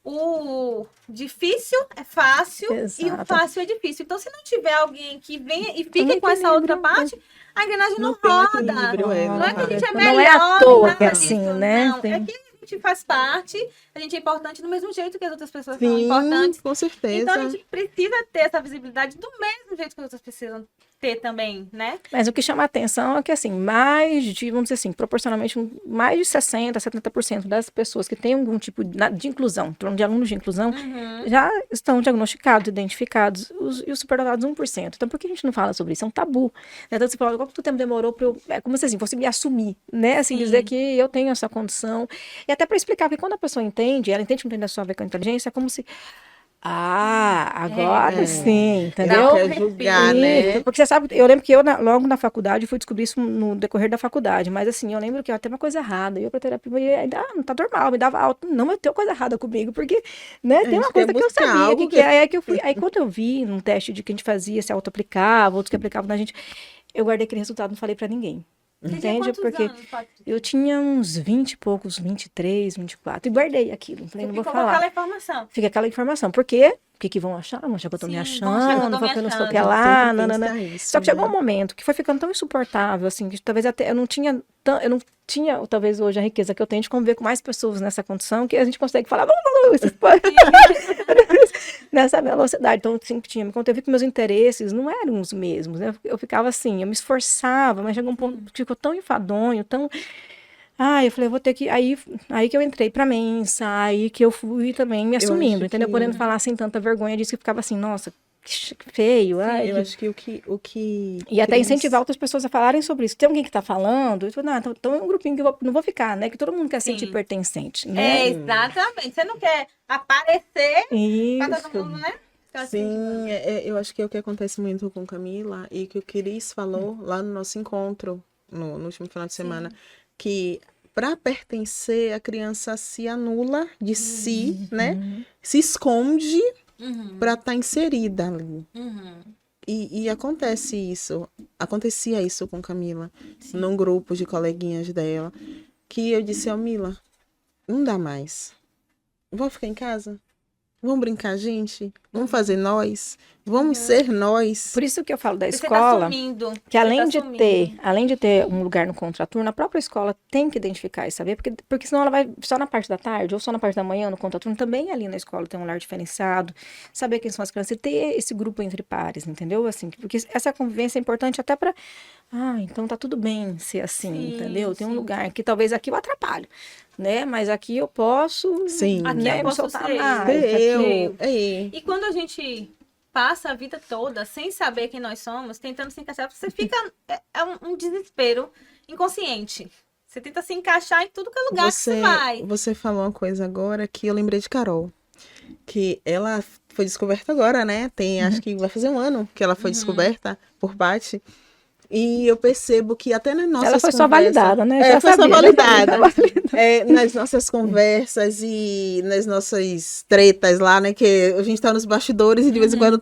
Speaker 1: o difícil é fácil e o
Speaker 2: Exato.
Speaker 1: fácil é difícil. Então, se não tiver alguém que venha e fique
Speaker 2: Um
Speaker 1: com essa outra
Speaker 2: equilíbrio,
Speaker 1: parte, a engrenagem não
Speaker 3: tem um
Speaker 1: roda.
Speaker 3: equilíbrio,
Speaker 1: Não é que a gente é
Speaker 2: Não
Speaker 1: melhor.
Speaker 2: é à toa
Speaker 1: nada
Speaker 2: que é
Speaker 1: disso,
Speaker 2: assim, né?
Speaker 1: Não,
Speaker 2: Tem-
Speaker 1: é que a gente faz parte, a gente é importante do mesmo jeito que as outras pessoas são
Speaker 3: Sim,
Speaker 1: importantes.
Speaker 3: com certeza.
Speaker 1: Então, a gente precisa ter essa visibilidade do mesmo jeito que as outras precisam ter também, né?
Speaker 2: Mas o que chama a atenção é que, assim, mais de, vamos dizer assim, proporcionalmente, mais de 60%, 70% das pessoas que têm algum tipo de inclusão, de alunos de inclusão, já estão diagnosticados, identificados, e os superdotados 1%. Então, por que a gente não fala sobre isso? É um tabu. Né? Então, você fala, quanto tempo demorou para eu, é como se, assim, fosse me assumir, né? Assim, dizer que eu tenho essa condição. E até para explicar, porque quando a pessoa entende, ela entende que não tem só a ver com a inteligência, é como se... agora sim, entendeu?
Speaker 3: Não quer julgar, né?
Speaker 2: Isso, porque você sabe, eu lembro que eu, logo na faculdade, fui descobrir isso no decorrer da faculdade, mas assim, eu lembro que ó, tem uma coisa errada, e eu pra terapia, e ainda, não tá normal, me dava alta, não, mas tem uma coisa errada comigo, porque, né, tem uma
Speaker 3: gente
Speaker 2: coisa
Speaker 3: quer
Speaker 2: que eu
Speaker 3: buscar
Speaker 2: sabia,
Speaker 3: algo
Speaker 2: que é que eu fui, aí quando eu vi num teste de que a gente fazia, se auto-aplicava, outros que aplicavam na gente, eu guardei aquele resultado, não falei pra ninguém.
Speaker 1: Você tinha
Speaker 2: Entende?
Speaker 1: quantos
Speaker 2: Porque
Speaker 1: anos, Patrícia?
Speaker 2: eu tinha uns 20 e poucos, 23, 24, e guardei aquilo. Falei,
Speaker 1: Você
Speaker 2: não vou
Speaker 1: ficou com
Speaker 2: falar.
Speaker 1: aquela informação.
Speaker 2: Fica aquela informação. Por quê? O que vão achar? Vão achar que eu tô me
Speaker 1: Sim, vão achar que eu
Speaker 2: achando,
Speaker 1: tô
Speaker 2: vão
Speaker 1: me
Speaker 2: que eu não sei o que
Speaker 1: achando.
Speaker 2: lá,
Speaker 3: Sempre
Speaker 2: nananã.
Speaker 3: pensa isso,
Speaker 2: Só que chegou
Speaker 3: né?
Speaker 2: um momento que foi ficando tão insuportável, assim, que talvez até eu não tinha, talvez hoje, a riqueza que eu tenho de conviver com mais pessoas nessa condição, que a gente consegue falar, nessa velocidade. Então, eu sempre tinha. Quando eu vi que meus interesses não eram os mesmos, né? Eu ficava assim, eu me esforçava, mas chegou um ponto que ficou tão enfadonho, tão... eu falei, eu vou ter que... Aí que eu entrei pra mensa, aí que eu fui também me
Speaker 3: acho
Speaker 2: assumindo, entendeu?
Speaker 3: que-
Speaker 2: Podendo falar sem tanta vergonha disso, que ficava assim, nossa, que feio. Ai,
Speaker 3: Eu acho que o que
Speaker 2: e até
Speaker 3: Cris-
Speaker 2: incentivar outras pessoas a falarem sobre isso. Tem alguém que tá falando? Eu falo, não, então é um grupinho que eu não vou ficar, né? Que todo mundo quer sentir
Speaker 1: Sim.
Speaker 2: pertencente,
Speaker 1: É,
Speaker 2: né?
Speaker 1: exatamente. Você não quer aparecer pra todo
Speaker 2: Isso.
Speaker 1: mundo, né? Ficar assim,
Speaker 3: Sim, eu acho que é o que acontece muito com Camila e que o Cris falou lá no nosso encontro, no último final de semana, que para pertencer, a criança se anula de si, né? Se esconde para estar inserida ali. E acontece isso, acontecia isso com Camila, num grupo de coleguinhas dela, que eu disse, ó, Mila, não dá mais. Vamos ficar em casa? Vamos brincar, gente? Vamos fazer nós? Vamos ser nós?
Speaker 2: Por isso que eu falo da
Speaker 1: Você tá
Speaker 2: escola,
Speaker 1: sumindo.
Speaker 2: que além
Speaker 1: Você
Speaker 2: de
Speaker 1: tá
Speaker 2: além de ter um lugar no contraturno, a própria escola tem que identificar e saber, porque senão ela vai só na parte da tarde ou só na parte da manhã no contraturno, também ali na escola tem um lar diferenciado, saber quem são as crianças e ter esse grupo entre pares, entendeu? Assim, porque essa convivência é importante até para então tá tudo bem ser assim,
Speaker 1: Sim,
Speaker 2: entendeu? Tem um
Speaker 1: sim.
Speaker 2: lugar que talvez aqui eu atrapalho, né? Mas aqui eu posso,
Speaker 3: Sim.
Speaker 1: Aqui
Speaker 2: né,
Speaker 1: eu
Speaker 2: me
Speaker 1: posso
Speaker 2: soltar
Speaker 1: ser
Speaker 2: mais.
Speaker 3: Eu,
Speaker 2: aqui-
Speaker 1: E quando a gente passa a vida toda sem saber quem nós somos, tentando se encaixar, você fica... É um desespero inconsciente. Você tenta se encaixar em tudo que é lugar que você vai.
Speaker 3: Você falou uma coisa agora que eu lembrei de Carol. Que ela foi descoberta agora, né? Tem, acho que vai fazer um ano que ela foi descoberta por Paty. E eu percebo que até nas nossas
Speaker 2: Ela foi só
Speaker 3: conversas-
Speaker 2: validada, né?
Speaker 3: É,
Speaker 2: Já
Speaker 3: foi só
Speaker 2: sabia, já
Speaker 3: validada.
Speaker 2: sabia.
Speaker 3: Nas nossas conversas e nas nossas tretas lá, né? Que a gente tá nos bastidores e de vez em quando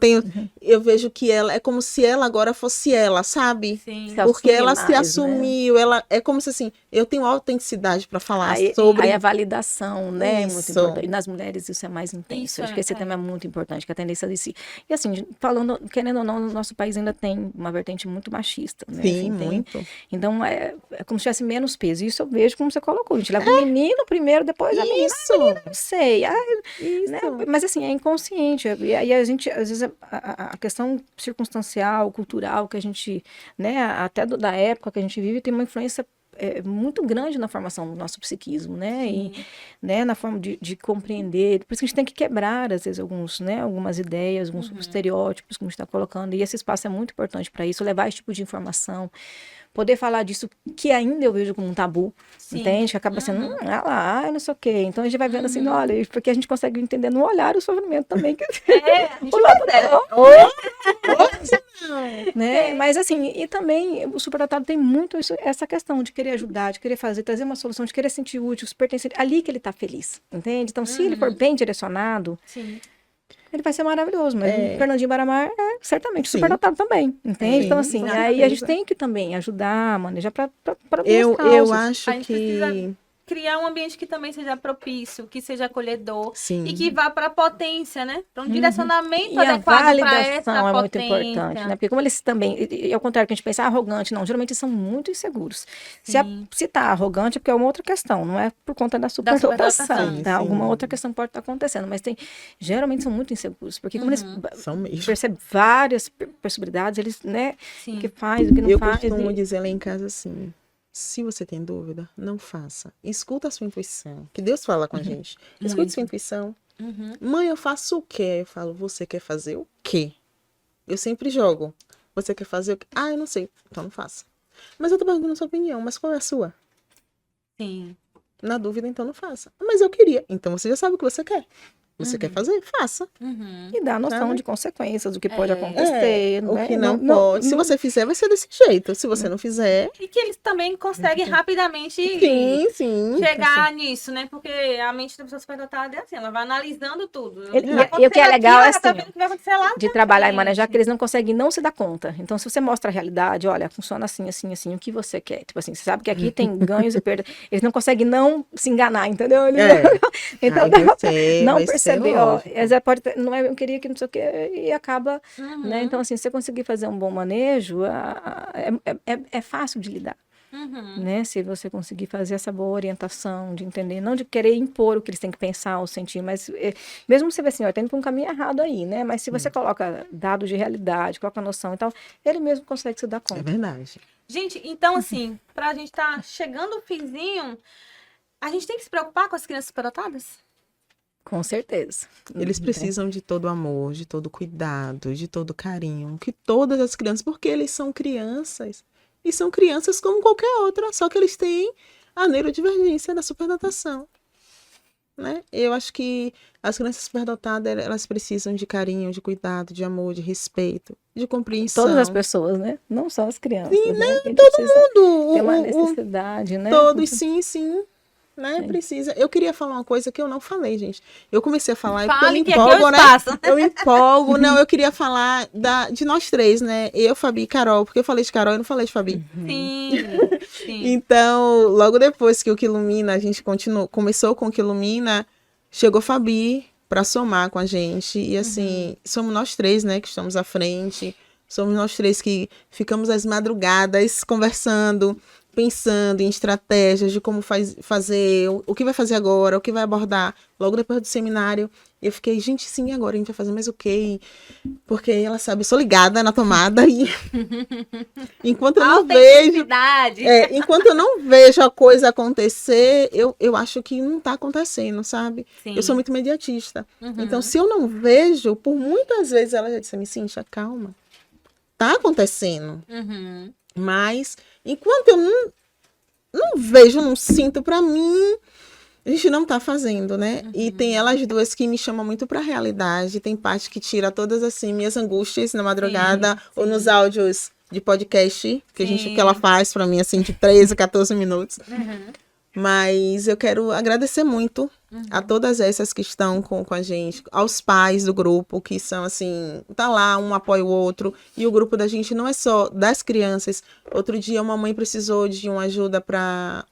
Speaker 3: eu vejo que ela é como se ela agora fosse ela, sabe?
Speaker 1: Sim.
Speaker 2: Se
Speaker 3: Porque
Speaker 2: assume
Speaker 3: ela
Speaker 2: mais,
Speaker 3: se
Speaker 2: né?
Speaker 3: assumiu, ela é como se assim, eu tenho autenticidade para falar
Speaker 2: Aí,
Speaker 3: sobre
Speaker 2: aí a validação, né, é muito
Speaker 3: Isso.
Speaker 2: importante. E nas mulheres isso é mais intenso.
Speaker 1: Isso
Speaker 2: Acho que esse
Speaker 1: é.
Speaker 2: tema é muito importante, que a tendência de si. E assim, falando, querendo ou não, no nosso país ainda tem uma vertente muito machista, né?
Speaker 3: Sim,
Speaker 2: Assim, tem-
Speaker 3: muito.
Speaker 2: Então é como se tivesse menos peso. E isso eu vejo como você colocou. A gente leva o menino primeiro, depois a menina.
Speaker 3: Isso.
Speaker 2: Não sei.
Speaker 3: Isso.
Speaker 2: Né? Mas assim, é inconsciente. E aí a gente, às vezes, a questão circunstancial, cultural que a gente, né, até da época que a gente vive, tem uma influência muito grande na formação do nosso psiquismo, né? E, né, na forma de compreender. Por isso que a gente tem que quebrar, às vezes, algumas ideias, alguns estereótipos que a gente está colocando. E esse espaço é muito importante para isso, levar esse tipo de informação. Poder falar disso que ainda eu vejo como um tabu,
Speaker 1: Sim.
Speaker 2: entende? Que acaba sendo, não sei o quê. Então a gente vai vendo assim, olha, porque a gente consegue entender no olhar o sofrimento também. Que...
Speaker 1: A gente
Speaker 2: o lado
Speaker 1: percebe.
Speaker 2: não. né? Mas assim, e também o superdotado tem muito essa questão de querer ajudar, de querer fazer, trazer uma solução, de querer sentir útil, se pertencer, ali que ele tá feliz, entende? Então, se ele for bem direcionado,
Speaker 1: Sim.
Speaker 2: ele vai ser maravilhoso, mas o Fernandinho Baramar é certamente
Speaker 3: Sim.
Speaker 2: superdotado também, entende?
Speaker 3: Sim,
Speaker 2: Então, assim,
Speaker 3: com
Speaker 2: aí a gente
Speaker 3: certeza.
Speaker 2: tem que também ajudar, manejar para
Speaker 3: Eu
Speaker 2: causas.
Speaker 3: acho
Speaker 1: A gente
Speaker 3: que...
Speaker 1: precisa criar um ambiente que também seja propício, que seja acolhedor
Speaker 3: Sim.
Speaker 1: e que vá para a potência, né? Para um direcionamento
Speaker 2: E a
Speaker 1: adequado para
Speaker 2: validação
Speaker 1: essa
Speaker 2: é muito
Speaker 1: potência.
Speaker 2: importante, né? Porque como eles também, e ao contrário que a gente pensa, arrogante, não, geralmente eles são muito inseguros.
Speaker 1: Sim.
Speaker 2: Se tá arrogante é porque é uma outra questão, não é por conta da superdotação,
Speaker 1: superdotação.
Speaker 2: tá?
Speaker 3: Sim,
Speaker 2: Alguma
Speaker 3: sim.
Speaker 2: outra questão pode estar acontecendo, mas geralmente são muito inseguros, porque como eles
Speaker 3: São mesmo.
Speaker 2: percebem várias possibilidades, eles, né,
Speaker 1: Sim.
Speaker 2: o que faz, o que não
Speaker 3: Eu
Speaker 2: faz.
Speaker 3: costumo dizer lá em casa assim, se você tem dúvida, não faça. Escuta a sua intuição, que Deus fala com a gente. Escute
Speaker 1: Muito.
Speaker 3: sua intuição.
Speaker 1: Uhum.
Speaker 3: Mãe, eu faço o quê? Eu falo, você quer fazer o quê? Eu sempre jogo. Você quer fazer o quê? Ah, eu não sei. Então não faça. Mas eu tô perguntando a sua opinião, mas qual é a sua?
Speaker 1: Sim.
Speaker 3: Na dúvida, então não faça. Mas eu queria. Então você já sabe o que você quer. Você quer fazer? Faça.
Speaker 1: Uhum.
Speaker 2: E dá noção
Speaker 3: Sabe?
Speaker 2: de consequências, do que pode
Speaker 1: É.
Speaker 2: acontecer.
Speaker 3: O
Speaker 2: né?
Speaker 3: que não pode. Se você fizer, vai ser desse jeito. Se você não fizer...
Speaker 1: E que eles também conseguem rapidamente
Speaker 3: Sim, sim.
Speaker 1: chegar nisso, né? Porque a mente da pessoa superdotada é assim, ela vai analisando tudo.
Speaker 2: E o que é legal é
Speaker 1: ela tá
Speaker 2: assim,
Speaker 1: vendo o que vai acontecer lá
Speaker 2: de
Speaker 1: na
Speaker 2: trabalhar e
Speaker 1: frente.
Speaker 2: manejar, que eles não conseguem não se dar conta. Então, se você mostra a realidade, olha, funciona assim, assim, assim, o que você quer? Tipo assim, você sabe que aqui tem ganhos e perdas. Eles não conseguem não se enganar, entendeu? Eles então,
Speaker 3: Ai, vai ser,
Speaker 2: não
Speaker 3: vai ser
Speaker 2: perceber, ó,
Speaker 3: lógico.
Speaker 2: pode ter, não é, eu queria que não sei o quê, e acaba, né? Então, assim, se você conseguir fazer um bom manejo, é fácil de lidar.
Speaker 1: Uhum.
Speaker 2: Né? Se você conseguir fazer essa boa orientação, de entender, não de querer impor o que eles têm que pensar ou sentir, mas mesmo você vê assim, ó, tá indo para um caminho errado aí, né? Mas se você coloca dados de realidade, coloca noção e tal, ele mesmo consegue se dar
Speaker 3: É
Speaker 2: conta.
Speaker 3: verdade.
Speaker 1: Gente, então assim, pra gente tá chegando o finzinho, a gente tem que se preocupar com as crianças superdotadas?
Speaker 2: Com certeza.
Speaker 3: Eles precisam de todo amor, de todo cuidado, de todo carinho, que todas as crianças, porque eles são crianças, e são crianças como qualquer outra, só que eles têm a neurodivergência da superdotação, né? Eu acho que as crianças superdotadas, elas precisam de carinho, de cuidado, de amor, de respeito, de compreensão.
Speaker 2: Todas as pessoas, né? Não só as crianças.
Speaker 3: Sim,
Speaker 2: né? A gente
Speaker 3: todo
Speaker 2: precisa
Speaker 3: mundo,
Speaker 2: ter uma necessidade, né?
Speaker 3: todos, sim, né?
Speaker 2: Sim.
Speaker 3: Precisa. Eu queria falar uma coisa que eu não falei, gente. Eu comecei a falar, porque eu
Speaker 1: Fale
Speaker 3: me
Speaker 1: que aqui é o
Speaker 3: empolgo, né?
Speaker 1: espaço.
Speaker 3: Eu me empolgo. Não, eu queria falar de nós três, né? Eu, Fabi e Carol, porque eu falei de Carol e não falei de Fabi.
Speaker 1: Sim, sim.
Speaker 3: Então, logo depois que o Que Ilumina, a gente começou com o Que Ilumina, chegou Fabi para somar com a gente. E assim, somos nós três, né, que estamos à frente. Somos nós três que ficamos às madrugadas conversando, pensando em estratégias de como fazer, o que vai fazer agora, o que vai abordar. Logo depois do seminário, eu fiquei, gente, sim, agora a gente vai fazer mais o quê? Porque ela sabe, eu sou ligada na tomada e enquanto eu não vejo,
Speaker 1: Autenticidade.
Speaker 3: enquanto eu não vejo a coisa acontecer, eu acho que não tá acontecendo, sabe?
Speaker 1: Sim.
Speaker 3: Eu sou muito imediatista. Então, se eu não vejo, por muitas vezes ela já disse assim, Cíntia, calma. Tá acontecendo.
Speaker 1: Uhum.
Speaker 3: Mas, enquanto eu não vejo, não sinto, pra mim, a gente não tá fazendo, né? E tem elas duas que me chamam muito pra realidade. Tem parte que tira todas, assim, minhas angústias na madrugada ou nos áudios de podcast que ela faz pra mim, assim, de 13, 14 minutos. Mas eu quero agradecer muito a todas essas que estão com a gente, aos pais do grupo, que são assim, tá lá, um apoia o outro, e o grupo da gente não é só das crianças. Outro dia uma mãe precisou de uma ajuda para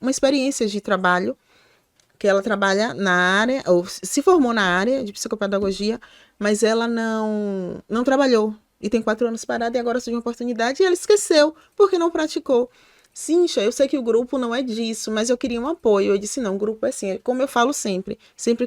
Speaker 3: uma experiência de trabalho, que ela trabalha na área, ou se formou na área de psicopedagogia, mas ela não trabalhou, e tem 4 anos parada, e agora surgiu uma oportunidade, e ela esqueceu, porque não praticou. Cíntia, eu sei que o grupo não é disso, mas eu queria um apoio. Eu disse, não, o grupo é assim, como eu falo sempre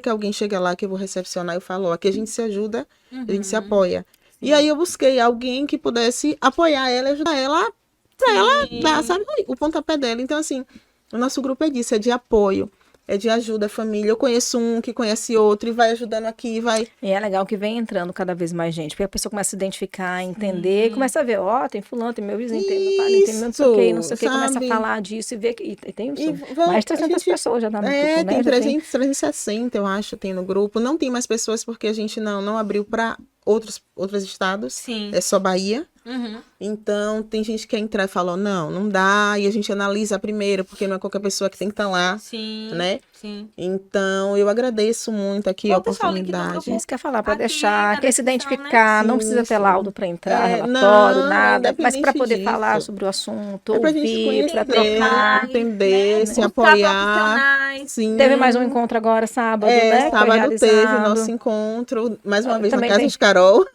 Speaker 3: que alguém chega lá que eu vou recepcionar, eu falo, ó, aqui a gente se ajuda, a gente se apoia. E aí eu busquei alguém que pudesse apoiar ela e ajudar ela, pra ela dar, sabe, o pontapé dela. Então, assim, o nosso grupo é disso, é de apoio. é de ajuda à família. Eu conheço um que conhece outro e vai ajudando aqui, vai...
Speaker 2: E é legal que vem entrando cada vez mais gente, porque a pessoa começa a se identificar, entender, e começa a ver, ó, tem fulano, tem meu vizinho, tem meu pai, tem meu não sei o quê, não sei o quê, começa a
Speaker 3: sabe?
Speaker 2: falar disso e ver que e tem
Speaker 3: E
Speaker 2: mais de
Speaker 3: a
Speaker 2: 300
Speaker 3: gente-
Speaker 2: pessoas já tá no
Speaker 3: É,
Speaker 2: grupo, né?
Speaker 3: tem
Speaker 2: Já
Speaker 3: 300, 360, eu acho, tem no grupo. Não tem mais pessoas porque a gente não abriu para outros estados.
Speaker 1: Sim.
Speaker 3: É só Bahia.
Speaker 1: Uhum.
Speaker 3: Então, tem gente que quer entrar e falou, não dá. E a gente analisa primeiro, porque não é qualquer pessoa que tem que estar lá,
Speaker 1: Sim.
Speaker 3: né?
Speaker 1: Sim.
Speaker 3: Então, eu agradeço muito aqui
Speaker 1: Vou
Speaker 3: a
Speaker 1: deixar o link do
Speaker 3: oportunidade.
Speaker 1: grupo.
Speaker 2: Isso que eu ia falar, para
Speaker 1: Aqui
Speaker 2: deixar,
Speaker 1: na
Speaker 2: quem se
Speaker 1: descrição,
Speaker 2: identificar,
Speaker 3: né?
Speaker 2: não precisa ter
Speaker 3: Sim,
Speaker 2: laudo para entrar,
Speaker 3: É,
Speaker 2: relatório,
Speaker 3: não,
Speaker 2: nada, mas para
Speaker 3: independente
Speaker 2: poder falar
Speaker 3: disso.
Speaker 2: sobre o assunto,
Speaker 3: É pra gente
Speaker 2: ouvir, para
Speaker 3: conhecer,
Speaker 2: trocar.
Speaker 3: entender, se
Speaker 1: Buscar
Speaker 3: apoiar.
Speaker 1: profissionais.
Speaker 3: Sim.
Speaker 2: Teve mais um encontro agora, sábado, né? que foi
Speaker 3: Sábado teve
Speaker 2: realizado.
Speaker 3: nosso encontro, mais uma vez na
Speaker 2: Também
Speaker 3: Casa
Speaker 2: tem
Speaker 3: de Carol.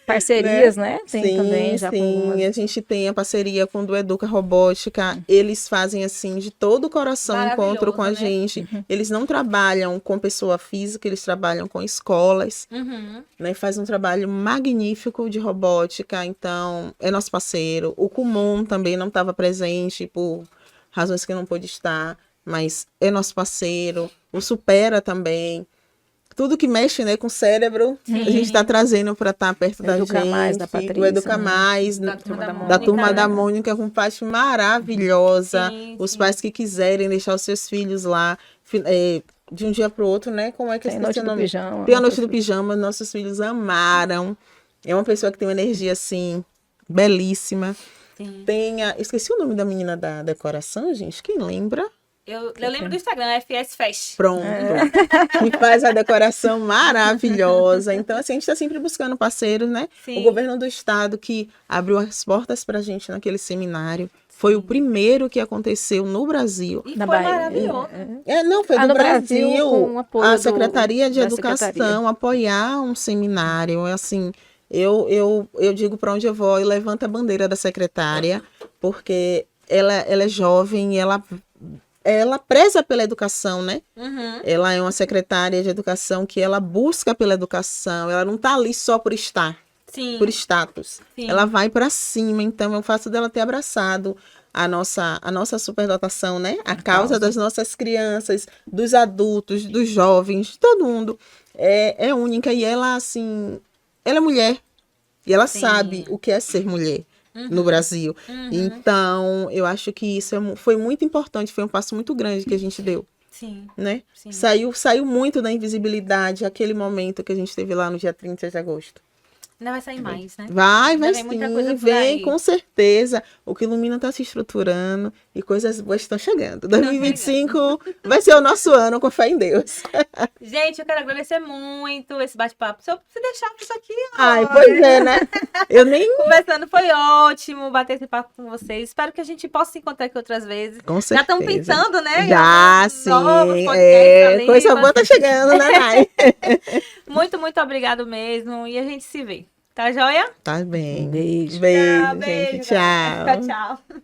Speaker 2: Parcerias, né? Tem
Speaker 3: Sim,
Speaker 2: também já com
Speaker 3: sim.
Speaker 2: algumas.
Speaker 3: A gente tem a parceria com o do Educa Robótica. Eles fazem assim de todo o coração encontro com a
Speaker 1: Maravilhoso, né?
Speaker 3: gente. Eles não trabalham com pessoa física, eles trabalham com escolas,
Speaker 1: Uhum.
Speaker 3: né? Faz um trabalho magnífico de robótica. Então, é nosso parceiro. O Kumon também não estava presente por razões que não pôde estar, mas é nosso parceiro. O Supera também. Tudo que mexe, né, com o cérebro, a gente está trazendo para estar perto da
Speaker 2: Educa
Speaker 3: gente.
Speaker 2: Mais, da
Speaker 3: O
Speaker 2: Patrícia,
Speaker 3: Educa
Speaker 2: né?
Speaker 3: Mais,
Speaker 1: Da
Speaker 3: da Turma da
Speaker 1: né?
Speaker 3: Mônica, com parte maravilhosa.
Speaker 1: Sim,
Speaker 3: Os
Speaker 1: sim.
Speaker 3: pais que quiserem deixar os seus filhos lá, de um dia para o outro, né? Como é que eu
Speaker 2: Tem
Speaker 3: esqueci
Speaker 2: Noite
Speaker 3: o
Speaker 2: do
Speaker 3: nome?
Speaker 2: Pijama.
Speaker 3: Tem a Noite do Pijama, nossos filhos amaram. É uma pessoa que tem uma energia, assim, belíssima.
Speaker 1: Sim.
Speaker 3: Esqueci o nome da menina da decoração, gente. Quem lembra?
Speaker 1: Eu lembro do Instagram, FS Fest.
Speaker 3: Pronto. Que faz a decoração maravilhosa. Então, assim, a gente está sempre buscando parceiros, né?
Speaker 1: Sim.
Speaker 3: O governo do estado que abriu as portas para a gente naquele seminário. Foi o primeiro que aconteceu no Brasil.
Speaker 1: E
Speaker 2: Na
Speaker 1: foi
Speaker 2: Bahia.
Speaker 1: maravilhoso.
Speaker 3: Não, foi do
Speaker 2: no
Speaker 3: Brasil.
Speaker 2: Brasil, com o apoio
Speaker 3: A Secretaria de
Speaker 2: da
Speaker 3: Educação
Speaker 2: Secretaria.
Speaker 3: apoiar um seminário. É assim, eu digo para onde eu vou, eu levanto a bandeira da secretária, porque ela é jovem e ela preza pela educação, né?
Speaker 1: Uhum.
Speaker 3: Ela é uma secretária de educação que ela busca pela educação, ela não está ali só por estar,
Speaker 1: Sim.
Speaker 3: por status.
Speaker 1: Sim.
Speaker 3: Ela vai para cima, então eu faço dela ter abraçado a nossa superdotação, né? A causa das nossas crianças, dos adultos, dos jovens, de todo mundo. É única e ela, assim, ela é mulher. E ela
Speaker 1: Sim.
Speaker 3: sabe o que é ser mulher no Brasil. Então, eu acho que isso foi muito importante, foi um passo muito grande que a gente deu,
Speaker 1: Sim.
Speaker 3: né?
Speaker 1: Sim.
Speaker 3: Saiu muito da invisibilidade aquele momento que a gente teve lá no dia 30 de agosto.
Speaker 1: Ainda vai sair mais, né?
Speaker 3: Vai
Speaker 1: Ainda vem
Speaker 3: sim,
Speaker 1: muita coisa por
Speaker 3: vem
Speaker 1: aí.
Speaker 3: com certeza. O que Ilumina está se estruturando e coisas boas estão chegando. 2025 vai ser o nosso ano, com fé em Deus.
Speaker 1: Gente, eu quero agradecer muito esse bate-papo. Se eu se deixar isso aqui, ó,
Speaker 3: Ai, pois é, né? Eu nem...
Speaker 1: conversando, foi ótimo bater esse papo com vocês. Espero que a gente possa se encontrar aqui outras vezes.
Speaker 3: Com
Speaker 1: Já estão
Speaker 3: certeza.
Speaker 1: pensando, né? em
Speaker 3: Já,
Speaker 1: alguns
Speaker 3: sim.
Speaker 1: novos podcasts ali,
Speaker 3: Coisa
Speaker 1: mas-
Speaker 3: boa tá chegando, né, Nai?
Speaker 1: Muito, muito obrigado mesmo. E a gente se vê. Tá joia?
Speaker 3: Tá bem.
Speaker 2: Beijo.
Speaker 3: Beijo,
Speaker 1: Tchau,
Speaker 3: gente.
Speaker 1: galera.
Speaker 3: Tchau.
Speaker 1: Tchau, tchau.